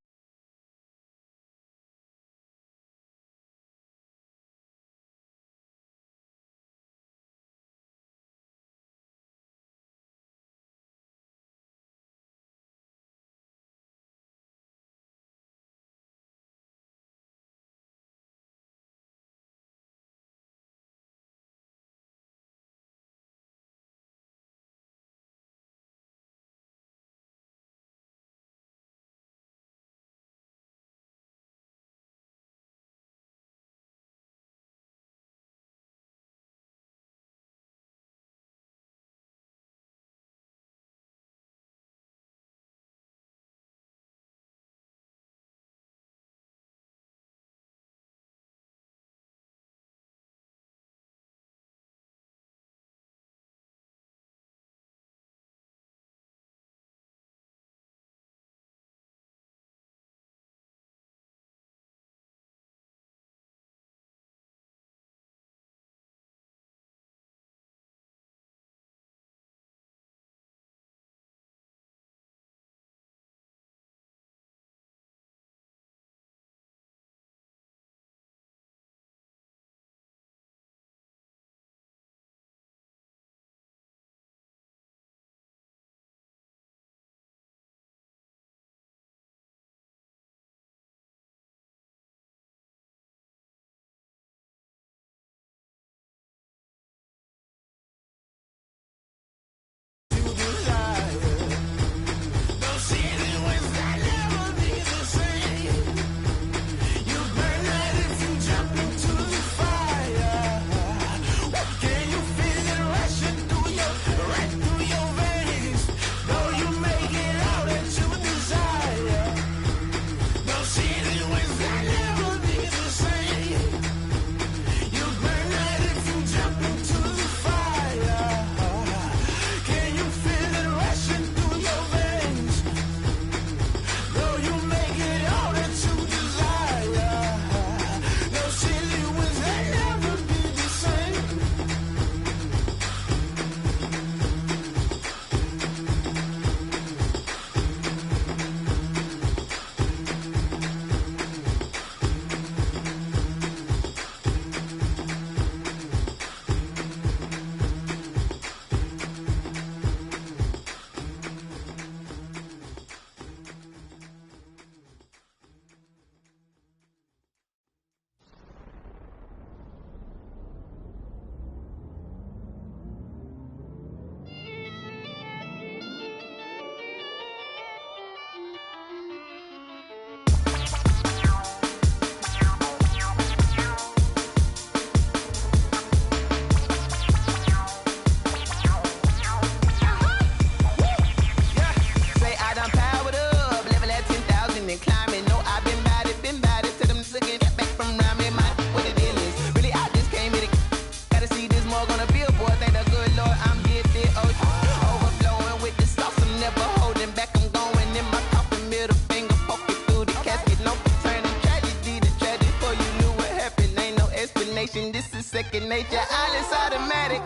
Speaker 5: a billboard, thank the good Lord I'm gifted. Overflowing with the sauce, I'm never holding back. I'm going in my coffin, middle finger poking through the casket. No turning tragedy to tragic. Before you knew what happened, ain't no explanation. This is second nature. All is automatic.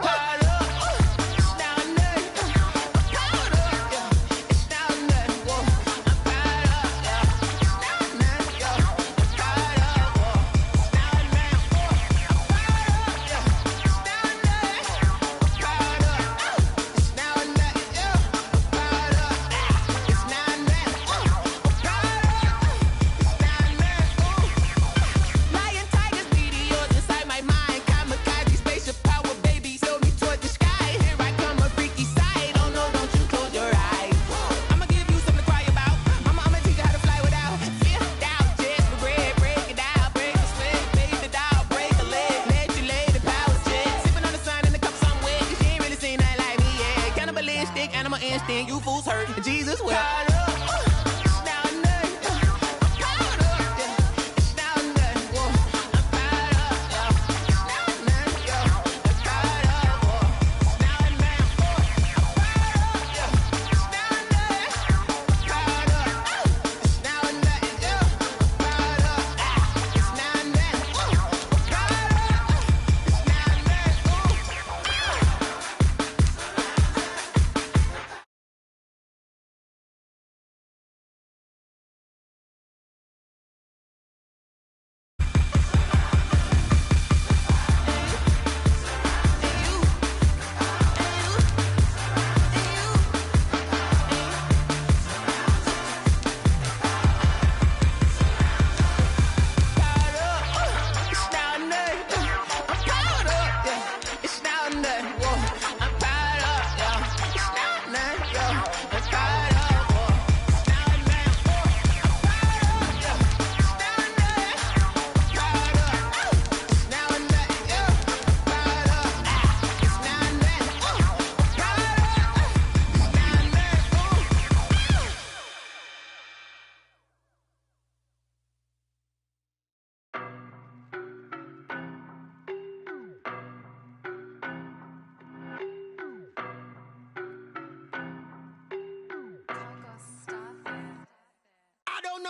Speaker 5: You fools hurt. Jesus will.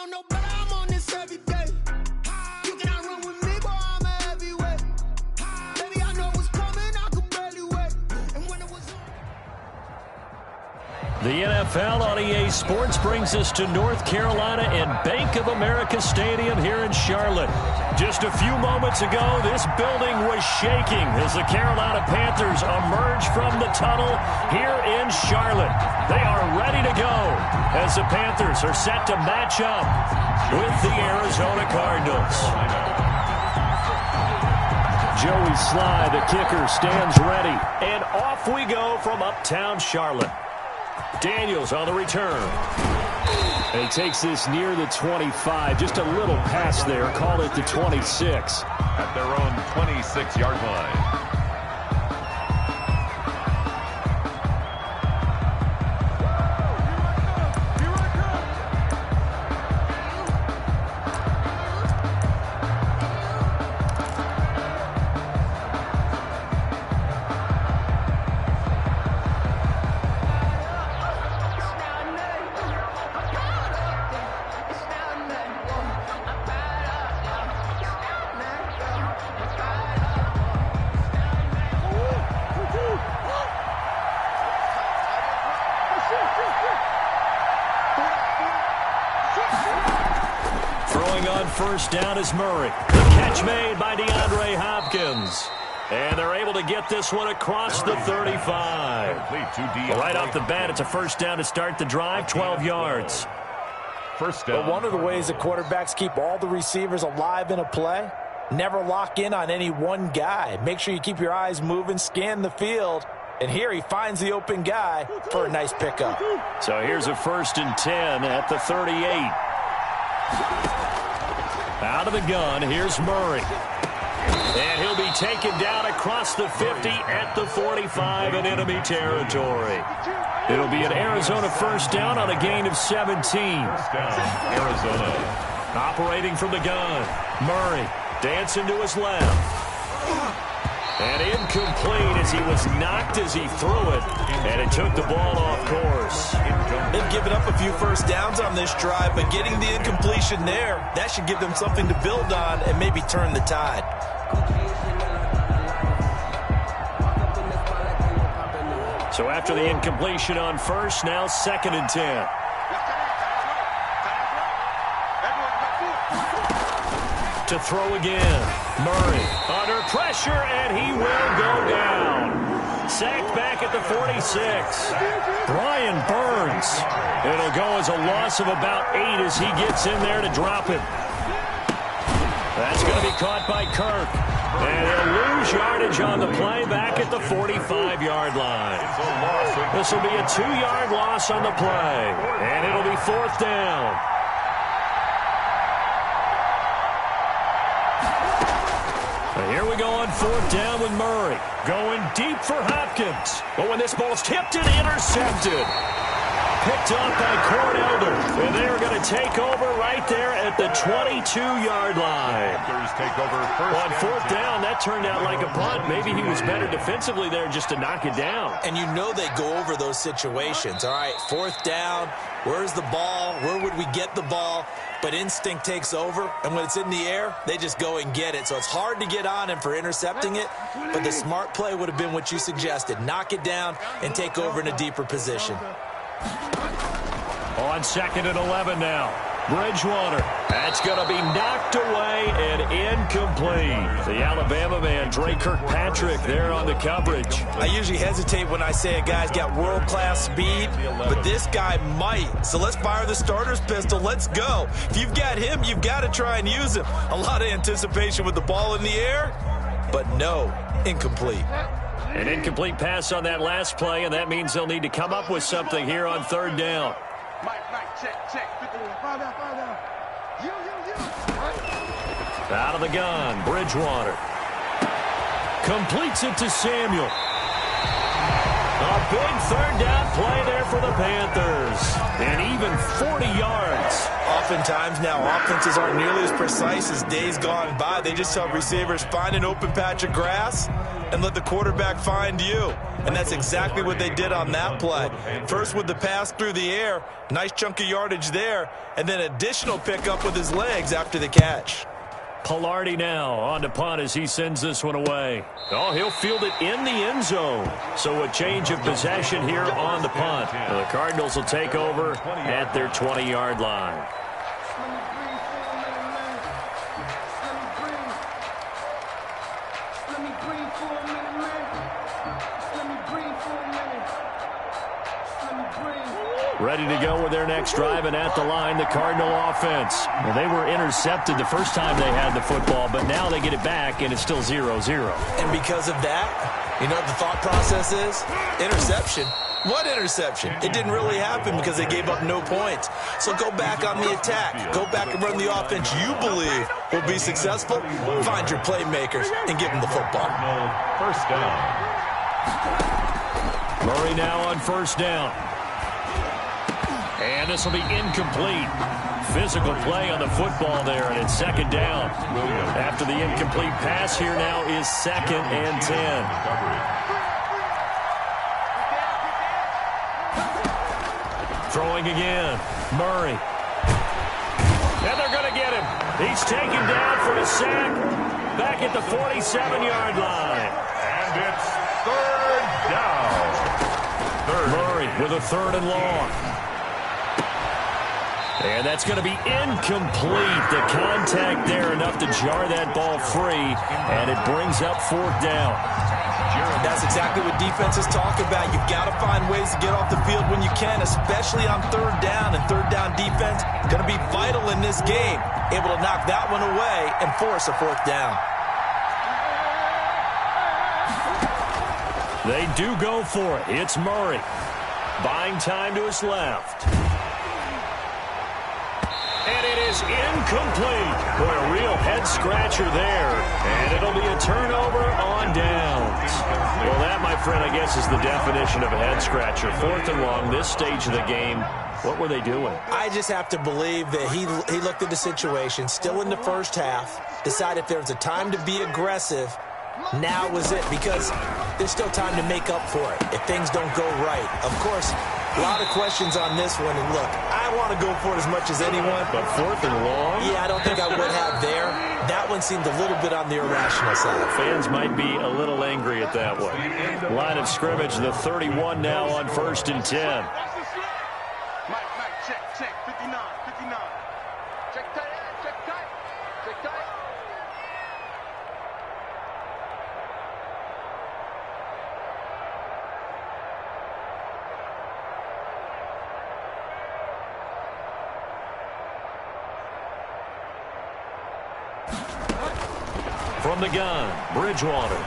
Speaker 5: No, but I'm on this every day. You cannot run with me, boy, I'm a heavyweight. Baby, I know what's coming, I could barely wait. And when it was
Speaker 1: the NFL on EA Sports brings us to North Carolina and Bank of America Stadium here in Charlotte. Just a few moments ago, this building was shaking as the Carolina Panthers emerged from the tunnel here in Charlotte. They are ready to go as the Panthers are set to match up with the Arizona Cardinals. Joey Sly, the kicker, stands ready. And off we go from uptown Charlotte. Daniels on the return. And he takes this near the 25. Just a little pass there. Call it the 26.
Speaker 3: At their own 26-yard line.
Speaker 1: First down is Murray. The catch made by DeAndre Hopkins. And they're able to get this one across the 35. Right off the bat, it's a first down to start the drive, 12 yards.
Speaker 3: First down.
Speaker 9: But one of the ways that quarterbacks keep all the receivers alive in a play, never lock in on any one guy. Make sure you keep your eyes moving, scan the field. And here he finds the open guy for a nice pickup.
Speaker 1: So here's a 1st and 10 at the 38. Out of the gun, here's Murray. And he'll be taken down across the 50 at the 45 in enemy territory. It'll be an Arizona first down on a gain of 17.
Speaker 3: First down, Arizona.
Speaker 1: Operating from the gun, Murray dancing to his left. And incomplete as he was knocked as he threw it, and it took the ball off course.
Speaker 2: They've given up a few first downs on this drive, but getting the incompletion there, that should give them something to build on and maybe turn the tide.
Speaker 1: So after the incompletion on first, now 2nd and 10. To throw again. Murray under pressure, and he will go down. Sacked back at the 46. Brian Burns. It'll go as a loss of about 8 as he gets in there to drop him. That's going to be caught by Kirk. And he'll lose yardage on the play back at the 45-yard line. This will be a 2-yard loss on the play. And it'll be 4th down. Here we go on 4th down with Murray. Going deep for Hopkins. But when this ball's tipped and intercepted. Picked off by Cord Elder. And they are going to take over right there at the 22-yard line. On 4th down, that turned out like a punt. Maybe he was better defensively there just to knock it down.
Speaker 2: And you know they go over those situations. All right, 4th down. Where's the ball? Where would we get the ball? But instinct takes over, and when it's in the air, they just go and get it. So it's hard to get on him for intercepting it, but the smart play would have been what you suggested. Knock it down and take over in a deeper position.
Speaker 1: On 2nd and 11 now. Bridgewater. That's going to be knocked away and incomplete. The Alabama man, Dre Kirkpatrick, there on the coverage.
Speaker 2: I usually hesitate when I say a guy's got world-class speed, but this guy might. So let's fire the starter's pistol. Let's go. If you've got him, you've got to try and use him. A lot of anticipation with the ball in the air, but no, incomplete.
Speaker 1: An incomplete pass on that last play, and that means they'll need to come up with something here on 3rd down. Out of the gun, Bridgewater. Completes it to Samuel. A big 3rd down play there for the Panthers. And even 40 yards.
Speaker 2: Oftentimes now, offenses aren't nearly as precise as days gone by. They just help receivers find an open patch of grass and let the quarterback find you. And that's exactly what they did on that play. First with the pass through the air, nice chunk of yardage there, and then additional pickup with his legs after the catch.
Speaker 1: Pilardi now on to punt as he sends this one away. Oh, he'll field it in the end zone. So a change of possession here on the punt. The Cardinals will take over at their 20-yard line. Ready to go with their next drive, and at the line, the Cardinal offense. Well, they were intercepted the first time they had the football, but now they get it back, and it's still 0-0.
Speaker 2: And because of that, you know what the thought process is? Interception. What interception? It didn't really happen because they gave up no points. So go back on the attack. Go back and run the offense you believe will be successful. Find your playmakers and give them the football.
Speaker 3: 1st down.
Speaker 1: Murray now on 1st down. And this will be incomplete. Physical play on the football there, and it's 2nd down. After the incomplete pass, here now is 2nd and 10. Throwing again. Murray. And they're going to get him. He's taken down for a sack back at the 47-yard line.
Speaker 3: And it's 3rd down.
Speaker 1: Murray with a 3rd and long. And that's going to be incomplete. The contact there enough to jar that ball free, and it brings up 4th down.
Speaker 2: That's exactly what defenses talk about. You've got to find ways to get off the field when you can, especially on 3rd down. And 3rd down defense is going to be vital in this game. Able to knock that one away and force a 4th down.
Speaker 1: They do go for it. It's Murray. Buying time to his left. And it is incomplete. Boy, a real head-scratcher there. And it'll be a turnover on downs. Well, that, my friend, I guess is the definition of a head-scratcher. 4th and long, this stage of the game. What were they doing?
Speaker 2: I just have to believe that he looked at the situation, still in the first half, decided if there was a time to be aggressive,
Speaker 9: Now was it, because there's still time to make up for it if things don't go right. Of course, a lot of questions on this one, and look, I want to go for it as much as anyone.
Speaker 1: But 4th and long?
Speaker 9: Yeah, I don't think I would have there. That one seemed a little bit on the irrational side.
Speaker 1: Fans might be a little angry at that one. Line of scrimmage, the 31 now on 1st and 10.
Speaker 12: Check, 59. Check tight.
Speaker 1: From the gun, Bridgewater.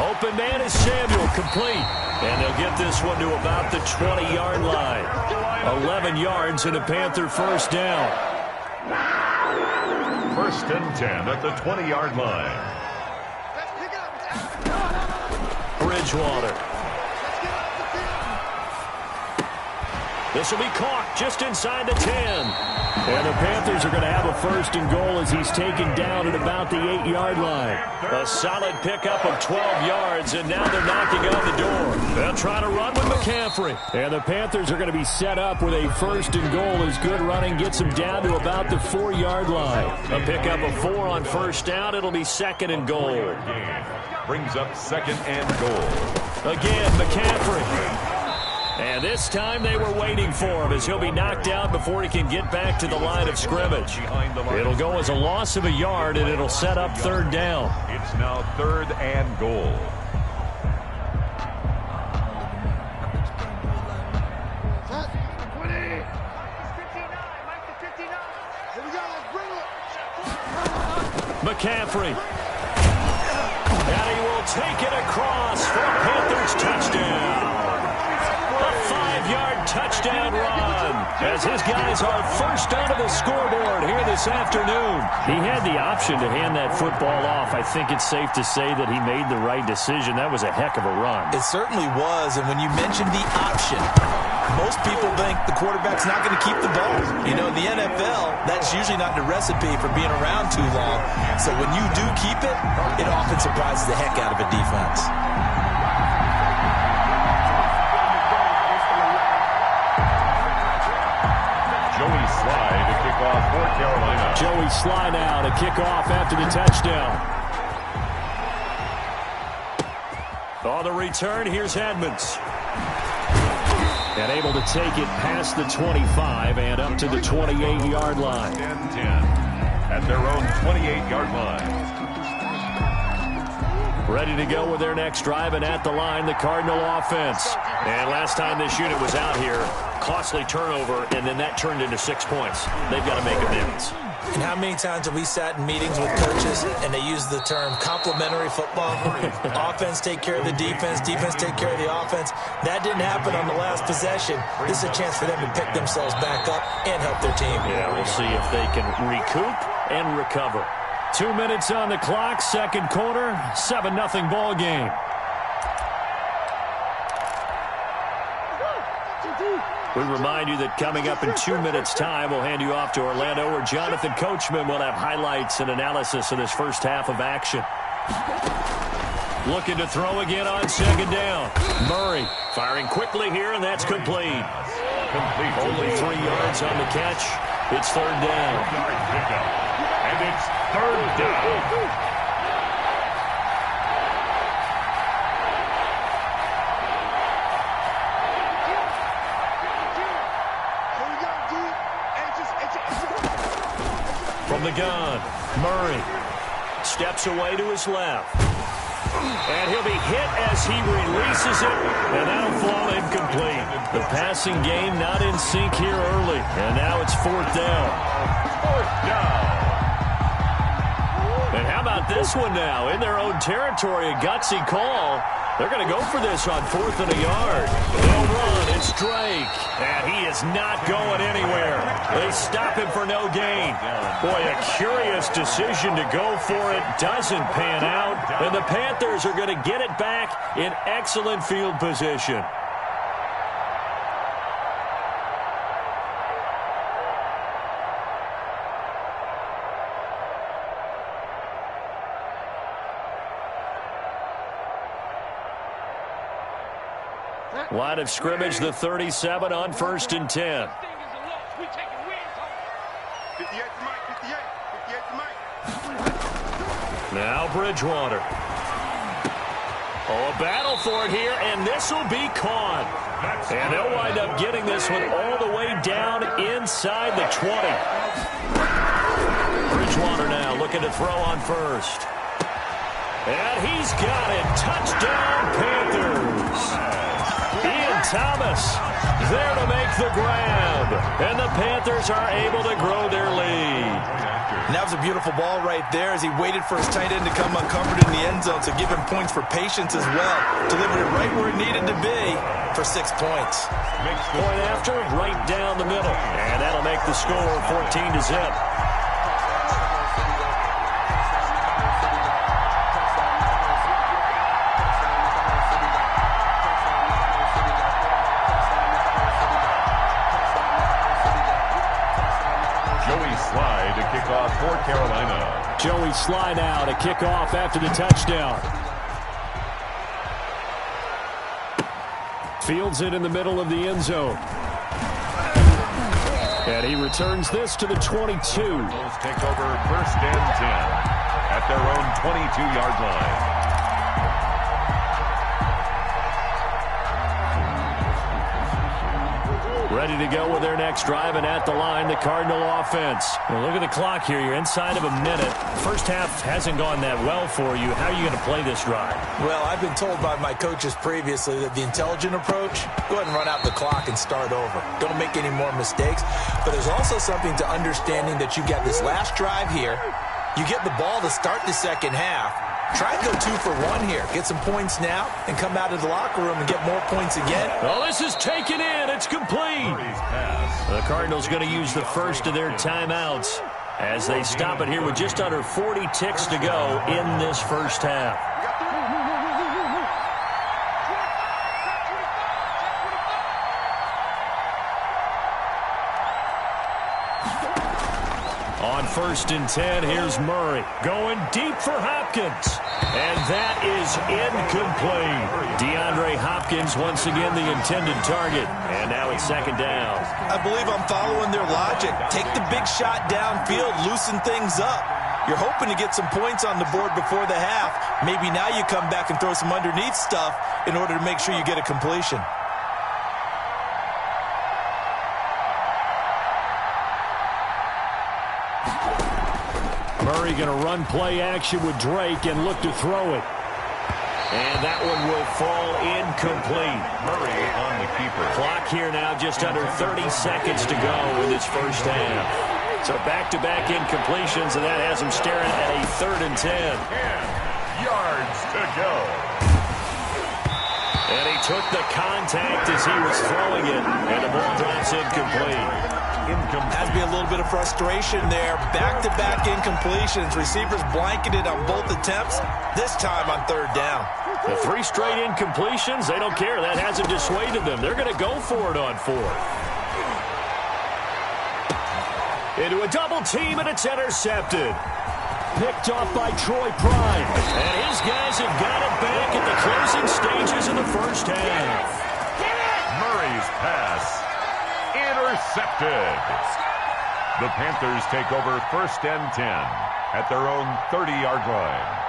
Speaker 1: Open man is Samuel, complete. And they'll get this one to about the 20-yard line. 11 yards and a Panther first down.
Speaker 3: 1st and 10 at the 20-yard line.
Speaker 1: Bridgewater. This will be caught just inside the 10. And the Panthers are going to have a 1st and goal as he's taken down at about the 8-yard line. A solid pickup of 12 yards, and now they're knocking on the door. They'll try to run with McCaffrey. And the Panthers are going to be set up with a 1st and goal as good running gets them down to about the 4-yard line. A pickup of 4 on 1st down. It'll be 2nd and goal.
Speaker 3: Brings up 2nd and goal.
Speaker 1: Again, McCaffrey. And this time they were waiting for him as he'll be knocked down before he can get back to the line of scrimmage. It'll go as a loss of a yard, and it'll set up 3rd down.
Speaker 3: It's now 3rd and goal.
Speaker 1: McCaffrey. And he will take it across for a Panthers touchdown. A 5-yard touchdown run as his guys are first onto the scoreboard here this afternoon. He had the option to hand that football off. I think it's safe to say that he made the right decision. That was a heck of a run.
Speaker 2: It certainly was, and when you mentioned the option, most people think the quarterback's not going to keep the ball. You know, in the NFL, that's usually not the recipe for being around too long. So when you do keep it, it often surprises the heck out of a defense.
Speaker 3: Joey Sly to kick off for Carolina.
Speaker 1: Joey Sly now to kick off after the touchdown. On the return, here's Edmonds. And able to take it past the 25 and up to the 28-yard line.
Speaker 3: 10 at their own 28-yard line.
Speaker 1: Ready to go with their next drive, and at the line, the Cardinal offense. And last time this unit was out here, costly turnover, and then that turned into 6 points. They've got to make amends.
Speaker 9: And how many times have we sat in meetings with coaches and they use the term complementary football? Offense take care of the defense, defense take care of the offense. That didn't happen on the last possession. This is a chance for them to pick themselves back up and help their team.
Speaker 1: Yeah, we'll see if they can recoup and recover. 2 minutes on the clock, 2nd quarter, 7-0 ball game. We remind you that coming up in 2 minutes' time, we'll hand you off to Orlando, where Jonathan Coachman will have highlights and analysis of this first half of action. Looking to throw again on 2nd down. Murray firing quickly here, and that's complete. Only 3 yards on the catch. It's 3rd down.
Speaker 3: And it's 3rd down.
Speaker 1: From the gun, Murray steps away to his left. And he'll be hit as he releases it, and that'll fall incomplete. The passing game not in sync here early, and now it's 4th down.
Speaker 3: 4th down.
Speaker 1: And how about this one now? In their own territory, a gutsy call. They're going to go for this on 4th and a yard. They'll run. It's Drake. And he is not going anywhere. They stop him for no gain. Boy, a curious decision to go for it. Doesn't pan out. And the Panthers are going to get it back in excellent field position. Line of scrimmage, the 37 on 1st and 10.
Speaker 12: 58 to Mike, 58 to Mike.
Speaker 1: Now Bridgewater. Oh, a battle for it here, and this will be caught. And they'll wind up getting this one all the way down inside the 20. Bridgewater now looking to throw on first. And he's got it. Touchdown, Panthers. Ian Thomas there to make the grab. And the Panthers are able to grow their lead.
Speaker 2: And that was a beautiful ball right there as he waited for his tight end to come uncovered in the end zone, so give him points for patience as well. Delivered it right where it needed to be for 6 points.
Speaker 1: Point after, right down the middle. And that'll make the score 14-0.
Speaker 3: For Carolina.
Speaker 4: Joey Sly now to kick off after the touchdown. Fields it in the middle of the end zone. And he returns this to the 22.
Speaker 3: Those take over 1st and 10 at their own 22-yard line.
Speaker 1: Ready to go with their next drive, and at the line, the Cardinal offense. Well, look at the clock here. You're inside of a minute. First half hasn't gone that well for you. How are you going to play this drive?
Speaker 2: Well, I've been told by my coaches previously that the intelligent approach, go ahead and run out the clock and start over. Don't make any more mistakes. But there's also something to understanding that you got this last drive here. You get the ball to start the second half. Try and go 2 for 1 here. Get some points now and come out of the locker room and get more points again.
Speaker 1: Oh, this is taken in. It's complete. The Cardinals going to use the first of their timeouts as they stop it here with just under 40 ticks to go in this first half. On 1st and 10, here's Murray going deep for Hopkins. And that is incomplete. DeAndre Hopkins once again the intended target. And now it's 2nd down.
Speaker 2: I believe I'm following their logic. Take the big shot downfield, loosen things up. You're hoping to get some points on the board before the half. Maybe now you come back and throw some underneath stuff in order to make sure you get a completion.
Speaker 4: Murray going to run play action with Drake and look to throw it.
Speaker 1: And that one will fall incomplete.
Speaker 3: Murray on the keeper.
Speaker 1: Clock here now just under 30 seconds to go in this first half. So back-to-back incompletions, and that has him staring at a 3rd and 10.
Speaker 3: 10 yards to go.
Speaker 1: And he took the contact as he was throwing it, and the ball drops incomplete.
Speaker 2: Has to be a little bit of frustration there. Back-to-back incompletions. Receivers blanketed on both attempts, this time on 3rd down.
Speaker 1: The 3 straight incompletions, they don't care. That hasn't dissuaded them. They're going to go for it on 4th. Into a double team, and it's intercepted.
Speaker 4: Picked off by Troy Prime.
Speaker 1: And his guys have got it back at the closing stages of the first half.
Speaker 3: Murray's pass intercepted. The Panthers take over 1st and 10 at their own 30-yard line.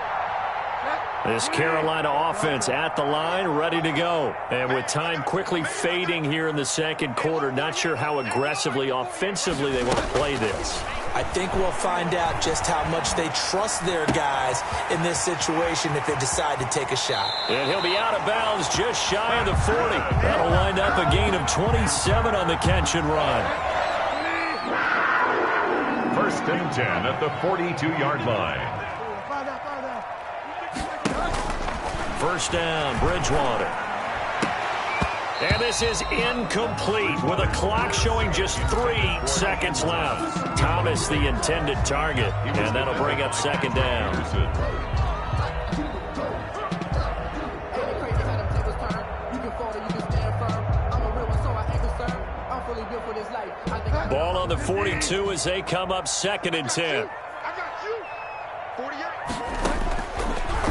Speaker 1: This Carolina offense at the line, ready to go. And with time quickly fading here in the second quarter, not sure how aggressively, offensively they want to play this.
Speaker 2: I think we'll find out just how much they trust their guys in this situation if they decide to take a shot.
Speaker 1: And he'll be out of bounds just shy of the 40. That'll wind up a gain of 27 on the catch and run.
Speaker 3: 1st and 10 at the 42-yard line.
Speaker 1: First down, Bridgewater. And this is incomplete with a clock showing just 3 seconds left. Thomas the intended target, and that'll bring up 2nd down. Ball on the 42 as they come up 2nd and 10.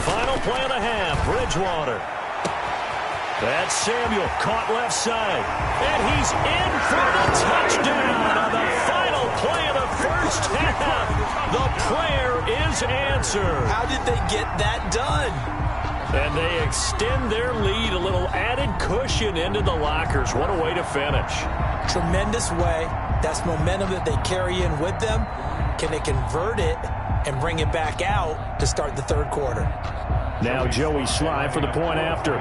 Speaker 1: Final play of the half, Bridgewater. That's Samuel, caught left side. And he's in for the touchdown on the final play of the first half. The prayer is answered.
Speaker 2: How did they get that done?
Speaker 1: And they extend their lead, a little added cushion into the lockers. What a way to finish.
Speaker 9: Tremendous way. That's momentum that they carry in with them. Can they convert it and bring it back out to start the third quarter?
Speaker 4: Now Joey Sly for the point after.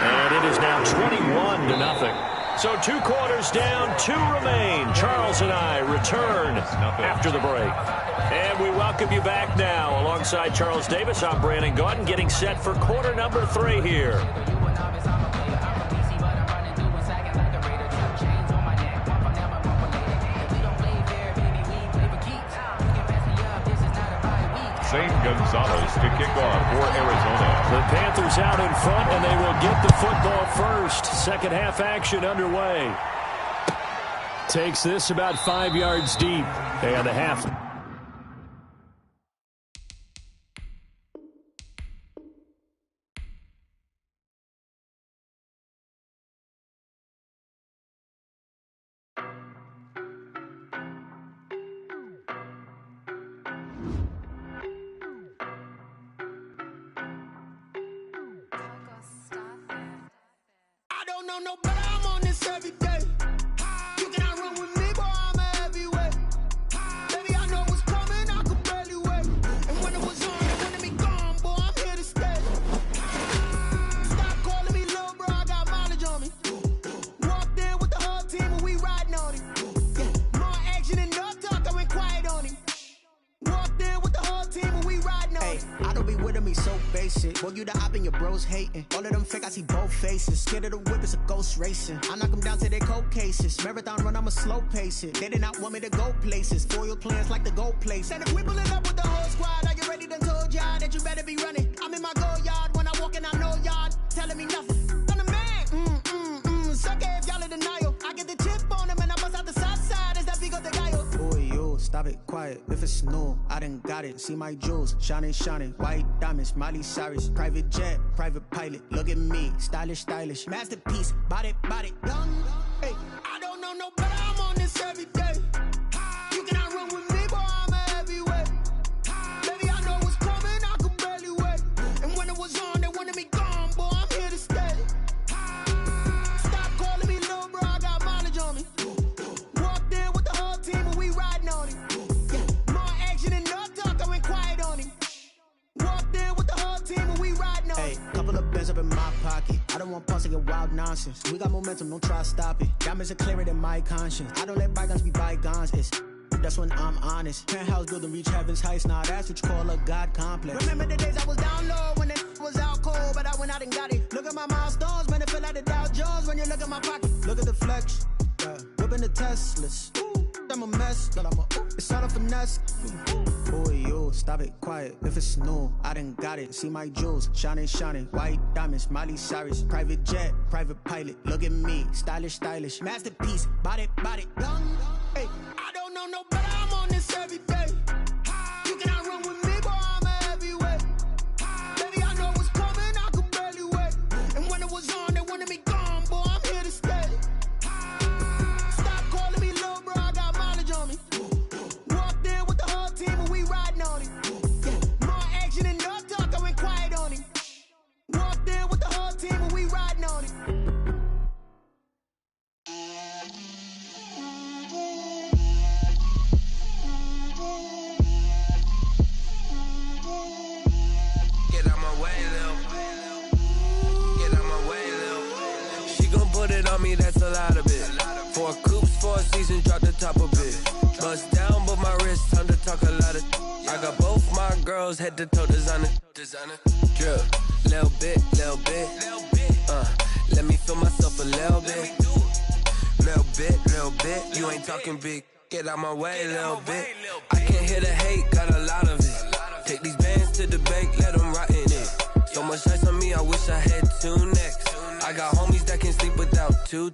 Speaker 1: And it is now 21-0. So 2 quarters down, 2 remain. Charles and I return after the break. And we welcome you back now. Alongside Charles Davis, I'm Brandon Gaudin, getting set for quarter number 3 here.
Speaker 3: St. Gonzalez to kick off for Arizona.
Speaker 1: The Panthers out in front, and they will get the football first. Second half action underway.
Speaker 4: Takes this about 5 yards deep. And a half.
Speaker 10: No, but I'm on this every day. You cannot run with me, boy, I'm a heavyweight. Baby, I know what's coming, I could barely wait. And when it was on, they wanted me gone, boy, I'm here to stay. Stop calling me little bro, I got mileage on me. Walked in with the whole team and we riding on him. More action and no talk, I went quiet on him. Walked in with the whole team and we riding on him.
Speaker 13: I don't be with him, he's so basic. Boy, you the op and your bros hating. All of them fake, I see both faces. Scared of the whip, it's a ghost racing. I knock them down to their cold cases. Marathon run, I'ma slow pace it. They did not want me to go places. Foil plans like the gold place. And if we pulling up with the whole squad, are you ready? Done told y'all that you better be running. I'm in my go yard. When I walk in, I know y'all telling me nothing. I'm the man. Suck it if y'all in denial. I get the chip on them and I bust out the south side. Is that big of the guy? Boy, yo, stop it, quiet. If it's new, I done got it. See my jewels, shining, white diamonds, Miley Cyrus, private jet, private pilot. Look at me, stylish, masterpiece, body, young. Hey,
Speaker 10: I don't know no better, I'm on this every day. You cannot run with me, boy, I'm a heavyweight. Baby, I know what's coming, I could barely wait. And when it was on, they wanted me gone, boy, I'm here to stay. Stop calling me little bro, I got mileage on me. Walked in with the whole team and we riding on him. More action and no talk, I went quiet on him. Walked in with the whole team and we riding on him.
Speaker 13: Couple of bands up in my pocket. I don't want pulse to get wild nonsense. We got momentum, don't try to stop it. Diamonds are clearer than my conscience. I don't let bygones be bygones. That's when I'm honest. Penthouse building reach heaven's heights. Now that's what you call a God complex.
Speaker 10: Remember the days I was down low when it was out cold, but I went out and got it. Look at my milestones, man, it feel like the Dow Jones when you look at my pocket.
Speaker 13: Look at the flex, whipping the Teslas. I'm a mess, but it's all a finesse. Boy, yo, stop it, quiet. If it's new, I done got it. See my jewels, shining, white diamonds, Miley Cyrus, private jet, private pilot. Look at me, stylish, masterpiece, body, young.
Speaker 10: Hey, I don't know no better, I'm on this every day. You cannot run with me, boy, I'm a heavyweight. Baby, I know what's coming, I could barely wait. And when it was on, they wanted me gone, boy, I'm here to stay. Stop calling me little bro, I got mileage on me. Walked in with the whole team and we riding on him. More action and no talk, I went quiet on him. Walked in with the whole team and we riding on him.
Speaker 14: Get out my way, Lil. Get out my way, Lil. She gon' put it on me, that's a lot of it. 4 coops, 4 seasons, drop the top of it. Bust down, but my wrist, time to talk a lot of. I got both my girls, head to toe designer. Drip, little bit. Let me feel myself a little bit. Little bit. You ain't talking big. Get out my way, little bit. I can't hear the hate, got a lot of it. Take these bands to the bank, let them rot in it. So much ice on me, I wish I had 2 necks. I got homies that can sleep without 2.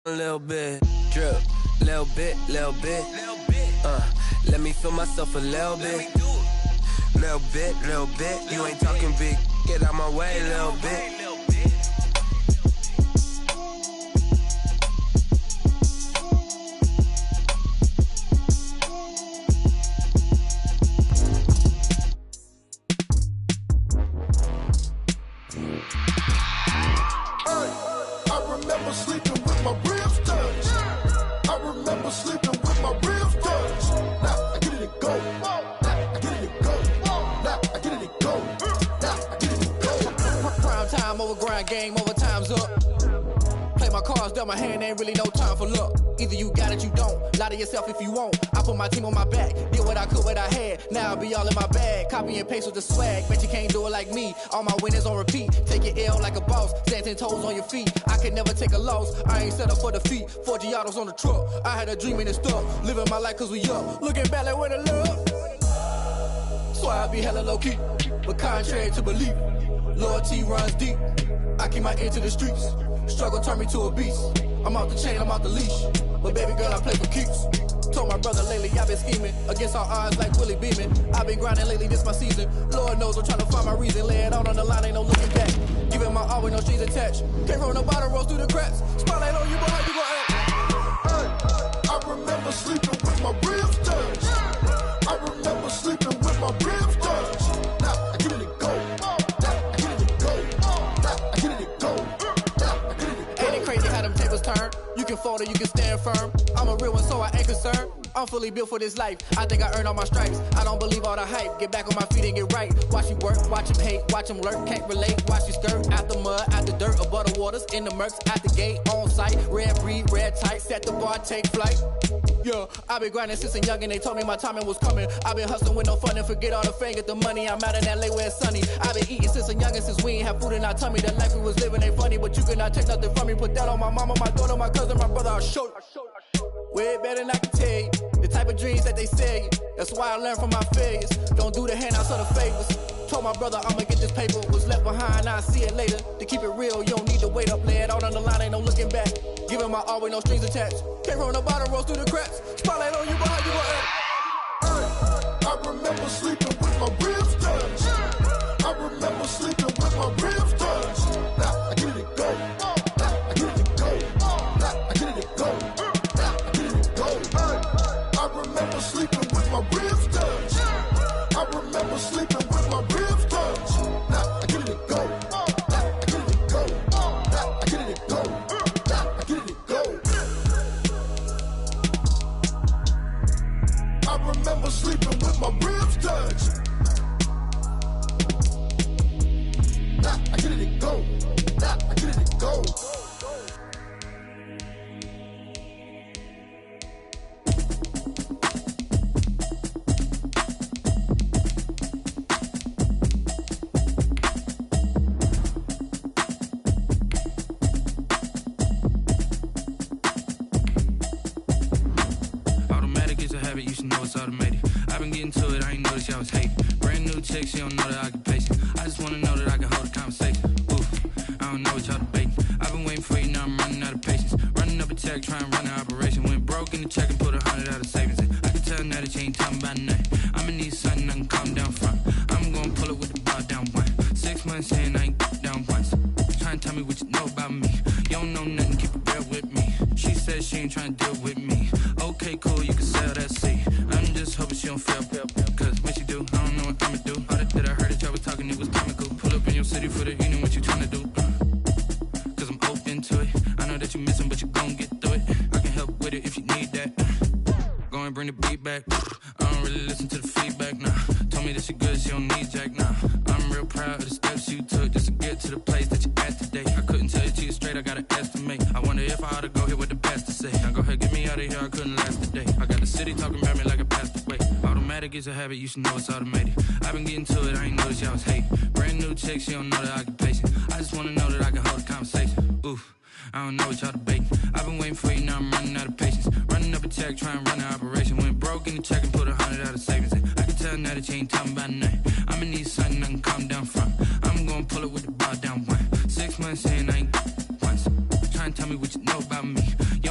Speaker 14: a little bit. Drip, little bit, little bit. Let me feel myself a little bit. Little bit, little bit. You ain't talking big. Get out my way, little bit.
Speaker 15: Game over, time's up. Play my cards, dealt my hand, ain't really no time for luck. Either you got it, you don't. Lie to yourself if you won't. I put my team on my back, did what I could, what I had. Now I'll be all in my bag, copy and paste with the swag. Bet you can't do it like me. All my winners on repeat. Take your L like a boss, stand 10 toes on your feet. I can never take a loss, I ain't set up for defeat. 4 Giottos on the truck, I had a dream and it stuck. Living my life cause we up, looking back like where the love. So I be hella low key, but contrary to belief, loyalty runs deep. I keep my ear to the streets. Struggle turned me to a beast. I'm out the chain, I'm out the leash. But baby girl, I play for keeps. Told my brother lately, I've been scheming against all odds like Willie Beeman. I've been grinding lately, this my season. Lord knows I'm trying to find my reason. Lay it out on the line, ain't no looking back. Giving my all with no strings attached. Came from the bottom, rose through the cracks. Spotlight on you, but how you gon' act?
Speaker 16: Hey, I remember sleeping with my ribs touched. I remember sleeping with my ribs touched. Now I get it and go.
Speaker 15: Turn. You can fold or you can stand firm. I'm a real one, so I ain't concerned. I'm fully built for this life. I think I earned all my stripes. I don't believe all the hype. Get back on my feet and get right. Watch you work, watch him hate, watch him lurk. Can't relate, watch you skirt. Out the mud, out the dirt, above the waters, in the murks, out the gate, on site. Red breed, red tight, set the bar, take flight. Yeah, I've been grinding since a young and they told me my timing was coming. I've been hustling with no fun and forget all the fame, get the money. I'm out in LA where it's sunny. I've been eating since a young and since we ain't have food in our tummy. The life we was living ain't funny, but you cannot take nothing from me. Put that on my mama, my daughter, my cousin, my brother, I'll show you. Way better than I can tell you. The type of dreams that they sell you. That's why I learned from my failures. Don't do the handouts or the favors. Told my brother I'ma get this paper. Was left behind, I'll see it later. To keep it real, you don't need to wait up. Lay it out on the line, ain't no looking back. Giving my all with no strings attached. Came from the bottom, rose through the cracks. Spotlight on you, but how you gon' act?
Speaker 16: Hey, I remember sleeping with my ribs touched. I remember sleeping with my ribs touched. Now I get it and go. Now I get it and go. Now I get it and go. Now I get it and go. Hey, I remember sleeping with my ribs touched. I remember sleeping with my ribs touched. Now I get it and go. Now I get it and go. Now I get it and go. Now I get it and go. I remember sleeping with my ribs touched. Now I get it and go. Now I get it and go.
Speaker 17: Automatic is a habit, you should know it's automated. I've been getting to it, I ain't noticed y'all was hating. Brand new chick, she don't know that I can pace it. I just wanna know that I can hold a conversation. Oof, I don't know what y'all debating. I've been waiting for you, now I'm running out of patience. Running up a check, trying to run an operation. Went broke in the check and put 100 out of savings in. I can tell now that you ain't talking about nothing. I'ma need something I can calm down from. I'm gonna pull it with the bar down one. 6 months in, I ain't down once. Trying to tell me what you know about me. You don't know nothing, keep it real with me. She said she ain't trying to deal with me. Okay, cool, you can sell that seed. I'm just hoping she don't fail. Cause when she do, I don't know what I'ma do. All that I heard that y'all was talking, it was comical. Pull up in your city for the evening, what you trying to do? Cause I'm open to it. I know that you missing, but you gon' get through it. I can help with it if you need that. Go and bring the beat back. I don't really listen to the feedback, nah. Told me that she good, she don't need jack, nah. I'm real proud of the steps you took just to get to the place that you at today. I couldn't tell you to you straight, I gotta estimate. I wonder if I ought to go here with the best to say. Now go ahead, get me out of here, I couldn't last today. I got the city talking about me like a passed away. Automatic is a habit, you should know it's automated. I've been getting to it, I ain't noticed y'all was hating. Brand new chick, she don't know that I can pace it. I just wanna know that I can hold a conversation. Oof, I don't know what y'all debating. I've been waiting for you, now I'm running out of patience. Running up a check, trying to run an operation. Went broke in the check and put 100 out of savings in. I can tell now that you ain't talking about nothing. I'ma need something I can calm down from. I'm gonna pull it with the bar down one. 6 months in, I ain't once. Trying to tell me what you know about me. You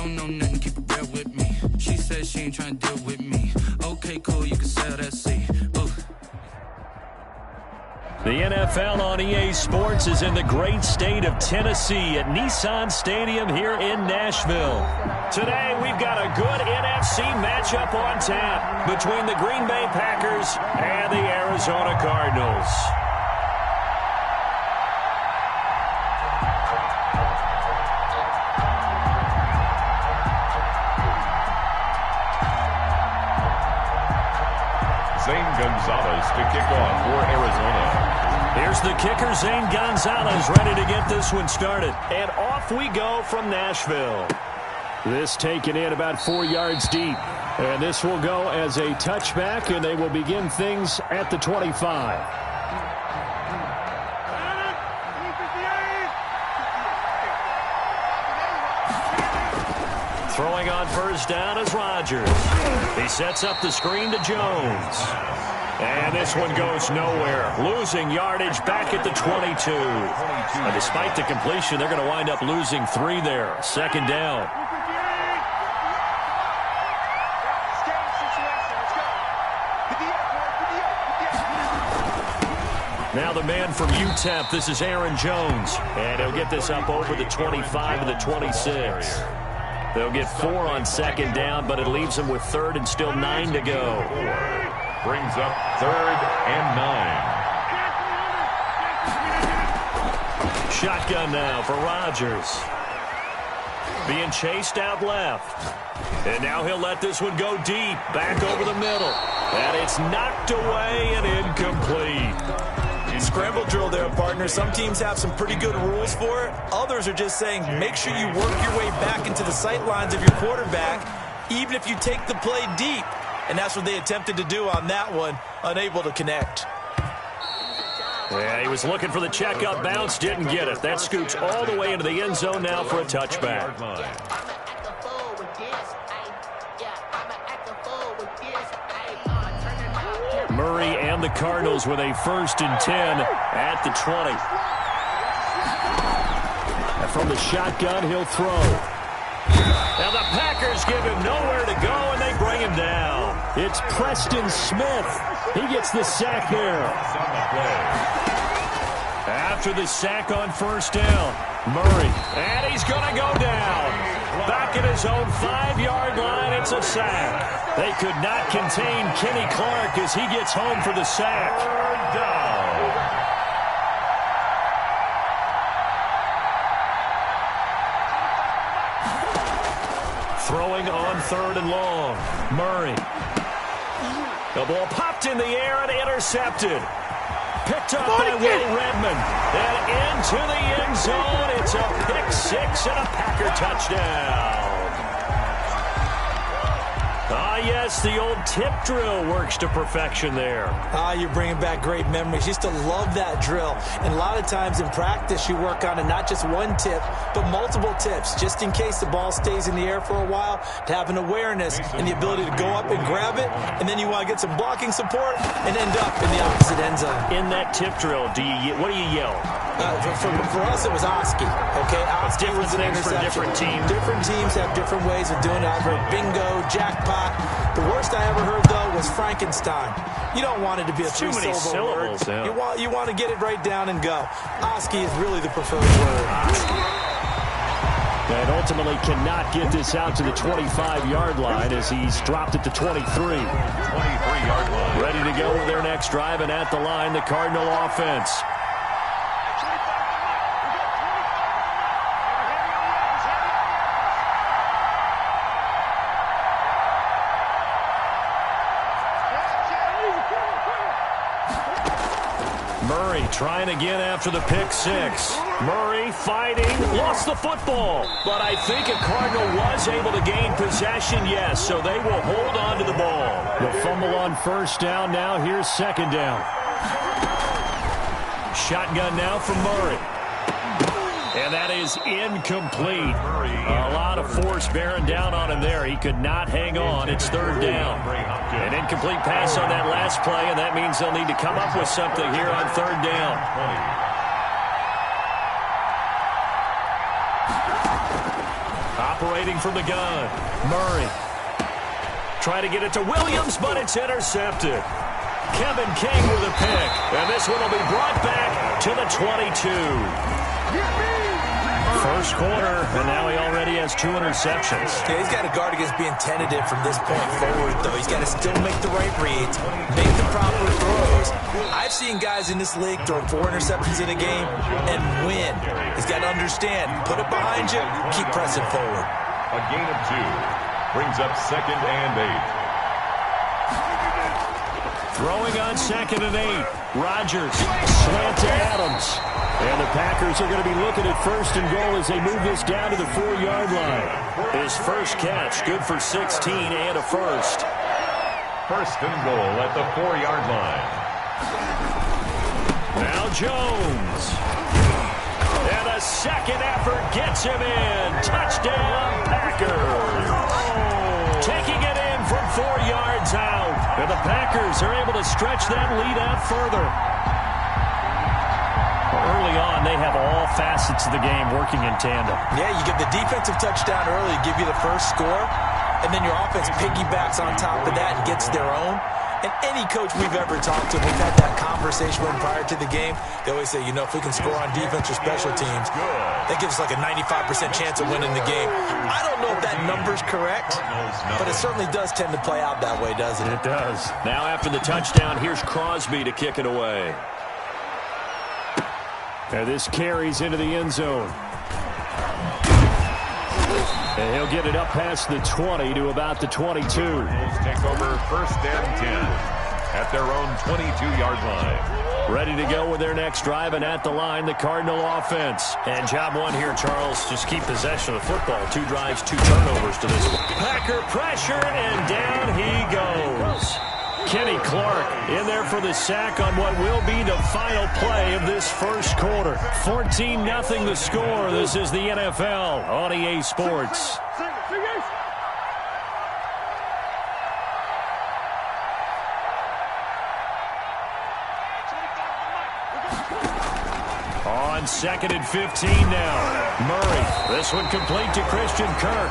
Speaker 1: NFL on EA Sports is in the great state of Tennessee at Nissan Stadium here in Nashville. Today, we've got a good NFC matchup on tap between the Green Bay Packers and the Arizona Cardinals.
Speaker 3: Zane Gonzalez to kick off for Arizona.
Speaker 1: Here's the kicker, Zane Gonzalez, ready to get this one started. And off we go from Nashville.
Speaker 4: This taken in about 4 yards deep. And this will go as a touchback, and they will begin things at the 25.
Speaker 1: Throwing on first down is Rodgers. He sets up the screen to Jones. And this one goes nowhere. Losing yardage back at the 22. And despite the completion, they're going to wind up losing 3 there. Second down. Now the man from UTEP, this is Aaron Jones. And he'll get this up over the 25 to the 26. They'll get 4 on second down, but it leaves them with third and still 9 to go.
Speaker 3: Brings up 3rd and 9.
Speaker 1: Shotgun now for Rodgers. Being chased out left. And now he'll let this one go deep, back over the middle. And it's knocked away and incomplete.
Speaker 2: Scramble drill there, partner. Some teams have some pretty good rules for it. Others are just saying make sure you work your way back into the sight lines of your quarterback, even if you take the play deep. And that's what they attempted to do on that one, unable to connect.
Speaker 1: Yeah, he was looking for the checkup bounce, didn't get it. That scoots all the way into the end zone now for a touchback. Murray and the Cardinals with a 1st and 10 at the 20.
Speaker 4: And from the shotgun, he'll throw.
Speaker 1: Now the Packers give him nowhere to go, and they bring him down.
Speaker 4: It's Preston Smith. He gets the sack there.
Speaker 1: After the sack on first down, Murray. And he's going to go down. Back at his own 5-yard line, it's a sack. They could not contain Kenny Clark as he gets home for the sack. Throwing on 3rd and long. Murray. The ball popped in the air and intercepted. Picked up by Will Redmond. And into the end zone. It's a pick 6 and a Packer touchdown. Yes, the old tip drill works to perfection there.
Speaker 2: You're bringing back great memories. Used to love that drill. And a lot of times in practice, you work on it, not just one tip, but multiple tips, just in case the ball stays in the air for a while, to have an awareness and the ability to go up and grab it, and then you want to get some blocking support and end up in the opposite end zone.
Speaker 1: In that tip drill, what do you yell?
Speaker 2: For us, it was Oski. Okay, Oski was an interception.
Speaker 1: Different teams.
Speaker 2: Different teams have different ways of doing it. I've heard bingo, jackpot. The worst I ever heard, though, was Frankenstein. You don't want it to be a 3-syllable word.
Speaker 1: Yeah.
Speaker 2: You want to get it right down and go. Oski is really the preferred word.
Speaker 4: And ultimately cannot get this out to the 25-yard line as he's dropped at the 23.
Speaker 3: 23-yard line.
Speaker 1: Ready to go with their next drive, and at the line, the Cardinal offense. Murray trying again after the pick 6. Murray fighting, lost the football. But I think a Cardinal was able to gain possession, yes, so they will hold on to the ball.
Speaker 4: The fumble on first down, now here's second down.
Speaker 1: Shotgun now from Murray. And that is incomplete. A lot of force bearing down on him there. He could not hang on. It's 3rd down. An incomplete pass on that last play, and that means they'll need to come up with something here on 3rd down. Operating from the gun. Murray. Trying to get it to Williams, but it's intercepted.
Speaker 4: Kevin King with a pick. And this one will be brought back to the 22. First quarter, and now he already has 2 interceptions.
Speaker 2: Yeah, he's got to guard against being tentative from this point forward, though. He's got to still make the right reads, make the proper throws. I've seen guys in this league throw 4 interceptions in a game and win. He's got to understand, put it behind you, keep pressing forward.
Speaker 3: A gain of 2 brings up 2nd and 8.
Speaker 4: Throwing on 2nd and 8. Rodgers, slant to Adams. And the Packers are going to be looking at 1st and goal as they move this down to the 4-yard line. His first catch, good for 16 and a first.
Speaker 3: 1st and goal at the 4-yard line.
Speaker 4: Now Jones. And a second effort gets him in. Touchdown, Packers. Taking it in from 4 yards out. And the Packers are able to stretch that lead out further. Early on, they have all facets of the game working in tandem.
Speaker 2: Yeah, you get the defensive touchdown early, give you the first score, and then your offense piggybacks on top of that and gets their own. And any coach we've ever talked to, we've had that conversation with them prior to the game. They always say, you know, if we can score on defense or special teams, that gives us like a 95% chance of winning the game. I don't know if that number's correct, but it certainly does tend to play out that way, doesn't it?
Speaker 4: It does. Now after the touchdown, here's Crosby to kick it away. And this carries into the end zone. And he'll get it up past the 20 to about the 22.
Speaker 3: Bulls take over 1st and 10 at their own 22-yard line.
Speaker 4: Ready to go with their next drive, and at the line, the Cardinal offense. And job 1 here, Charles, just keep possession of the football. 2 drives, 2 turnovers to this one. Packer pressure, and down he goes. Kenny Clark in there for the sack on what will be the final play of this first quarter. 14-0 the score. This is the NFL on EA Sports. On 2nd and 15 now. Murray. This one complete to Christian Kirk.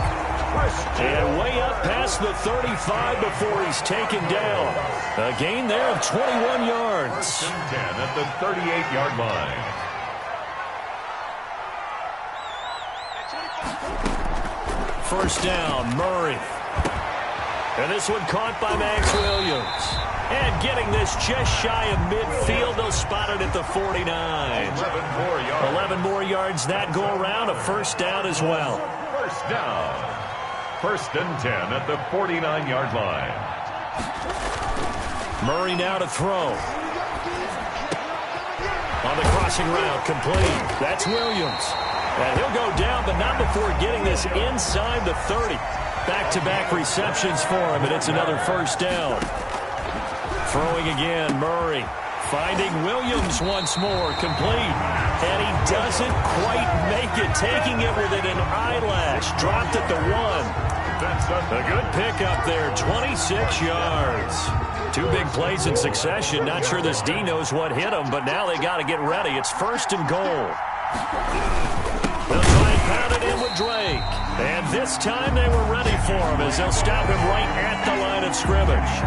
Speaker 4: And way up past the 35 before he's taken down. A gain there of 21 yards.
Speaker 3: 10 at the 38-yard line.
Speaker 4: First down, Murray. And this one caught by Max Williams. And getting this just shy of midfield, they'll spot it at the 49. 11 more yards that go around, a first down as well.
Speaker 3: First down. 1st and 10 at the 49-yard line.
Speaker 4: Murray now to throw. On the crossing route, complete. That's Williams. And he'll go down, but not before getting this inside the 30. Back-to-back receptions for him, and it's another first down. Throwing again, Murray. Finding Williams once more, complete. And he doesn't quite make it, taking it within an eyelash. Dropped at the 1. A good pickup there, 26 yards. 2 big plays in succession. Not sure this D knows what hit him, but now they got to get ready. It's 1st and goal. They'll try and pound it in with Drake. And this time they were ready for him as they'll stop him right at the line of scrimmage.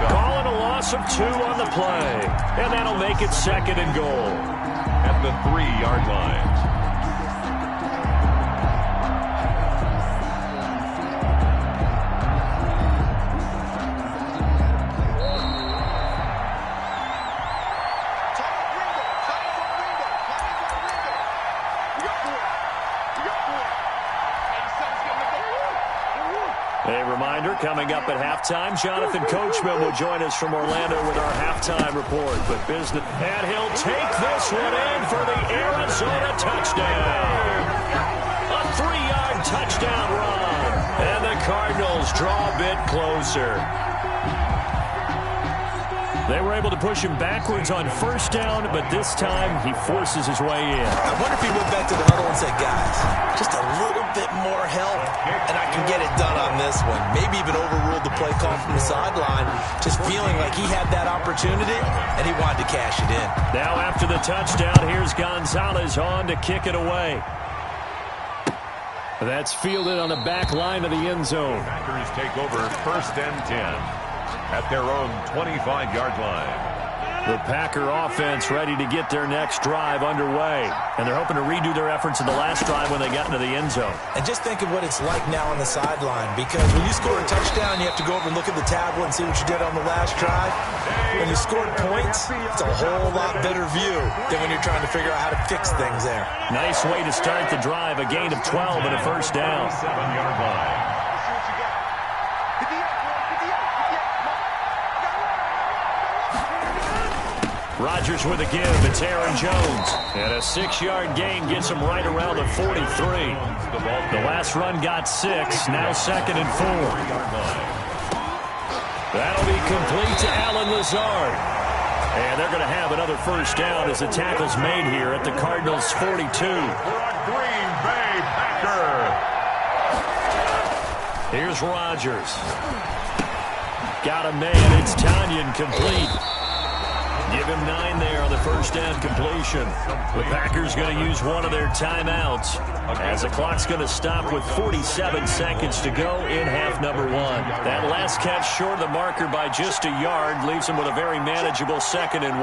Speaker 4: Calling a loss of 2 on the play. And that'll make it 2nd and goal.
Speaker 3: At the 3-yard line.
Speaker 4: Coming up at halftime, Jonathan Coachman will join us from Orlando with our halftime report. But business, and he'll take this one in for the Arizona touchdown. A 3-yard touchdown run. And the Cardinals draw a bit closer. They were able to push him backwards on first down, but this time he forces his way in.
Speaker 2: I wonder if he went back to the huddle and said, guys, just a little bit more help, and I can get it done on this one. Maybe even overruled the play call from the sideline, just feeling like he had that opportunity, and he wanted to cash it in.
Speaker 4: Now after the touchdown, here's Gonzalez on to kick it away. That's fielded on the back line of the end zone.
Speaker 3: Packers take over 1st and 10. at their own 25-yard line.
Speaker 4: The Packer offense ready to get their next drive underway. And they're hoping to redo their efforts in the last drive when they got into the end zone.
Speaker 9: And just think of what it's like now on the sideline, because when you score a touchdown, you have to go over and look at the tablet and see what you did on the last drive. When you scored points, it's a whole lot better view than when you're trying to figure out how to fix things there.
Speaker 4: Nice way to start the drive, a gain of 12 and a first down.
Speaker 3: 7-yard line.
Speaker 4: Rodgers with a give. It's Aaron Jones. And a 6-yard gain gets him right around the 43. The last run got 6. Now 2nd and 4. That'll be complete to Allen Lazard. And they're going to have another first down as the tackle's made here at the Cardinals' 42.
Speaker 3: Green Bay Packer.
Speaker 4: Here's Rodgers. Got a man. It's Tanyan complete. Give him 9 there on the first down completion. The Packers going to use one of their timeouts as the clock's going to stop with 47 seconds to go in half number 1. That last catch short of the marker by just a yard leaves them with a very manageable 2nd and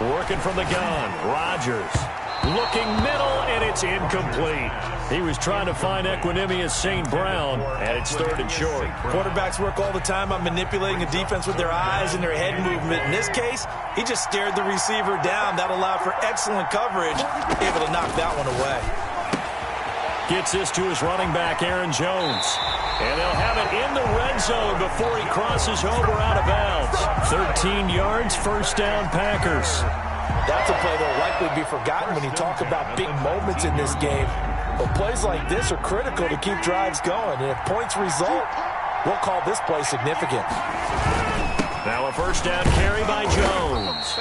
Speaker 4: 1. Working from the gun, Rodgers. Looking middle, and it's incomplete. He was trying to find Equinemius St. Brown, and it's 3rd and short.
Speaker 9: Quarterbacks work all the time on manipulating a defense with their eyes and their head movement. In this case, he just stared the receiver down. That allowed for excellent coverage, able to knock that one away.
Speaker 4: Gets this to his running back, Aaron Jones. And they'll have it in the red zone before he crosses over out of bounds. 13 yards, first down, Packers.
Speaker 9: That's a play that will likely be forgotten when you talk about big moments in this game. But plays like this are critical to keep drives going. And if points result, we'll call this play significant.
Speaker 4: Now a first down carry by Jones.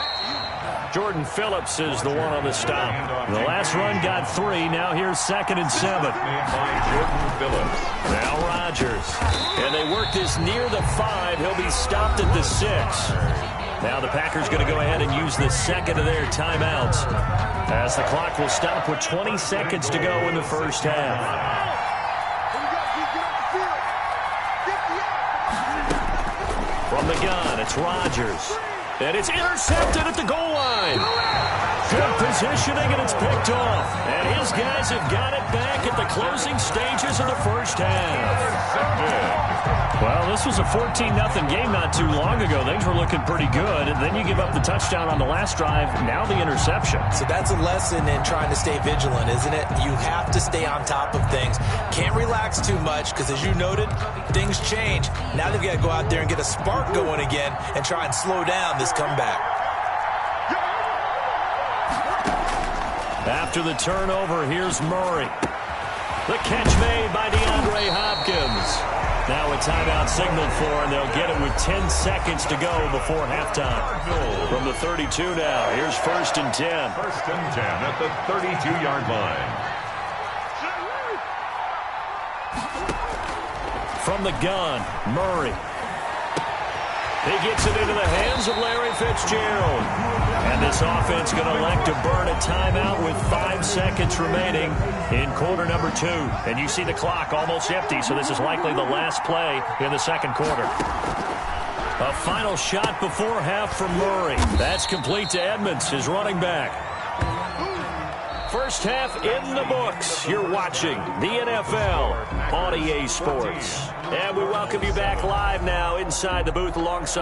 Speaker 4: Jordan Phillips is the one on the stop. The last run got 3. Now here's 2nd and 7.
Speaker 3: Jordan Phillips.
Speaker 4: Now Rodgers. And they work this near the 5. He'll be stopped at the 6. Now the Packers going to go ahead and use the 2nd of their timeouts as the clock will stop with 20 seconds to go in the first half. From the gun, it's Rodgers. And it's intercepted at the goal line. Good positioning, and it's picked off. And his guys have got it back at the closing stages of the first half. Well, this was a 14-0 game not too long ago. Things were looking pretty good. And then you give up the touchdown on the last drive. Now the interception.
Speaker 9: So that's a lesson in trying to stay vigilant, isn't it? You have to stay on top of things. Can't relax too much because, as you noted, things change. Now they've got to go out there and get a spark going again and try and slow down this comeback.
Speaker 4: After the turnover, here's Murray. The catch made by DeAndre Hopkins. Now a timeout signaled for, and they'll get it with 10 seconds to go before halftime. From the 32 now, here's 1st and 10.
Speaker 3: 1st and 10 at the 32-yard line.
Speaker 4: From the gun, Murray. He gets it into the hands of Larry Fitzgerald. And this offense going to elect to burn a timeout with 5 seconds remaining in quarter number 2. And you see the clock almost empty, so this is likely the last play in the second quarter. A final shot before half from Murray. That's complete to Edmonds, his running back. First half in the books. You're watching the NFL on EA Sports. And we welcome you back live now inside the booth alongside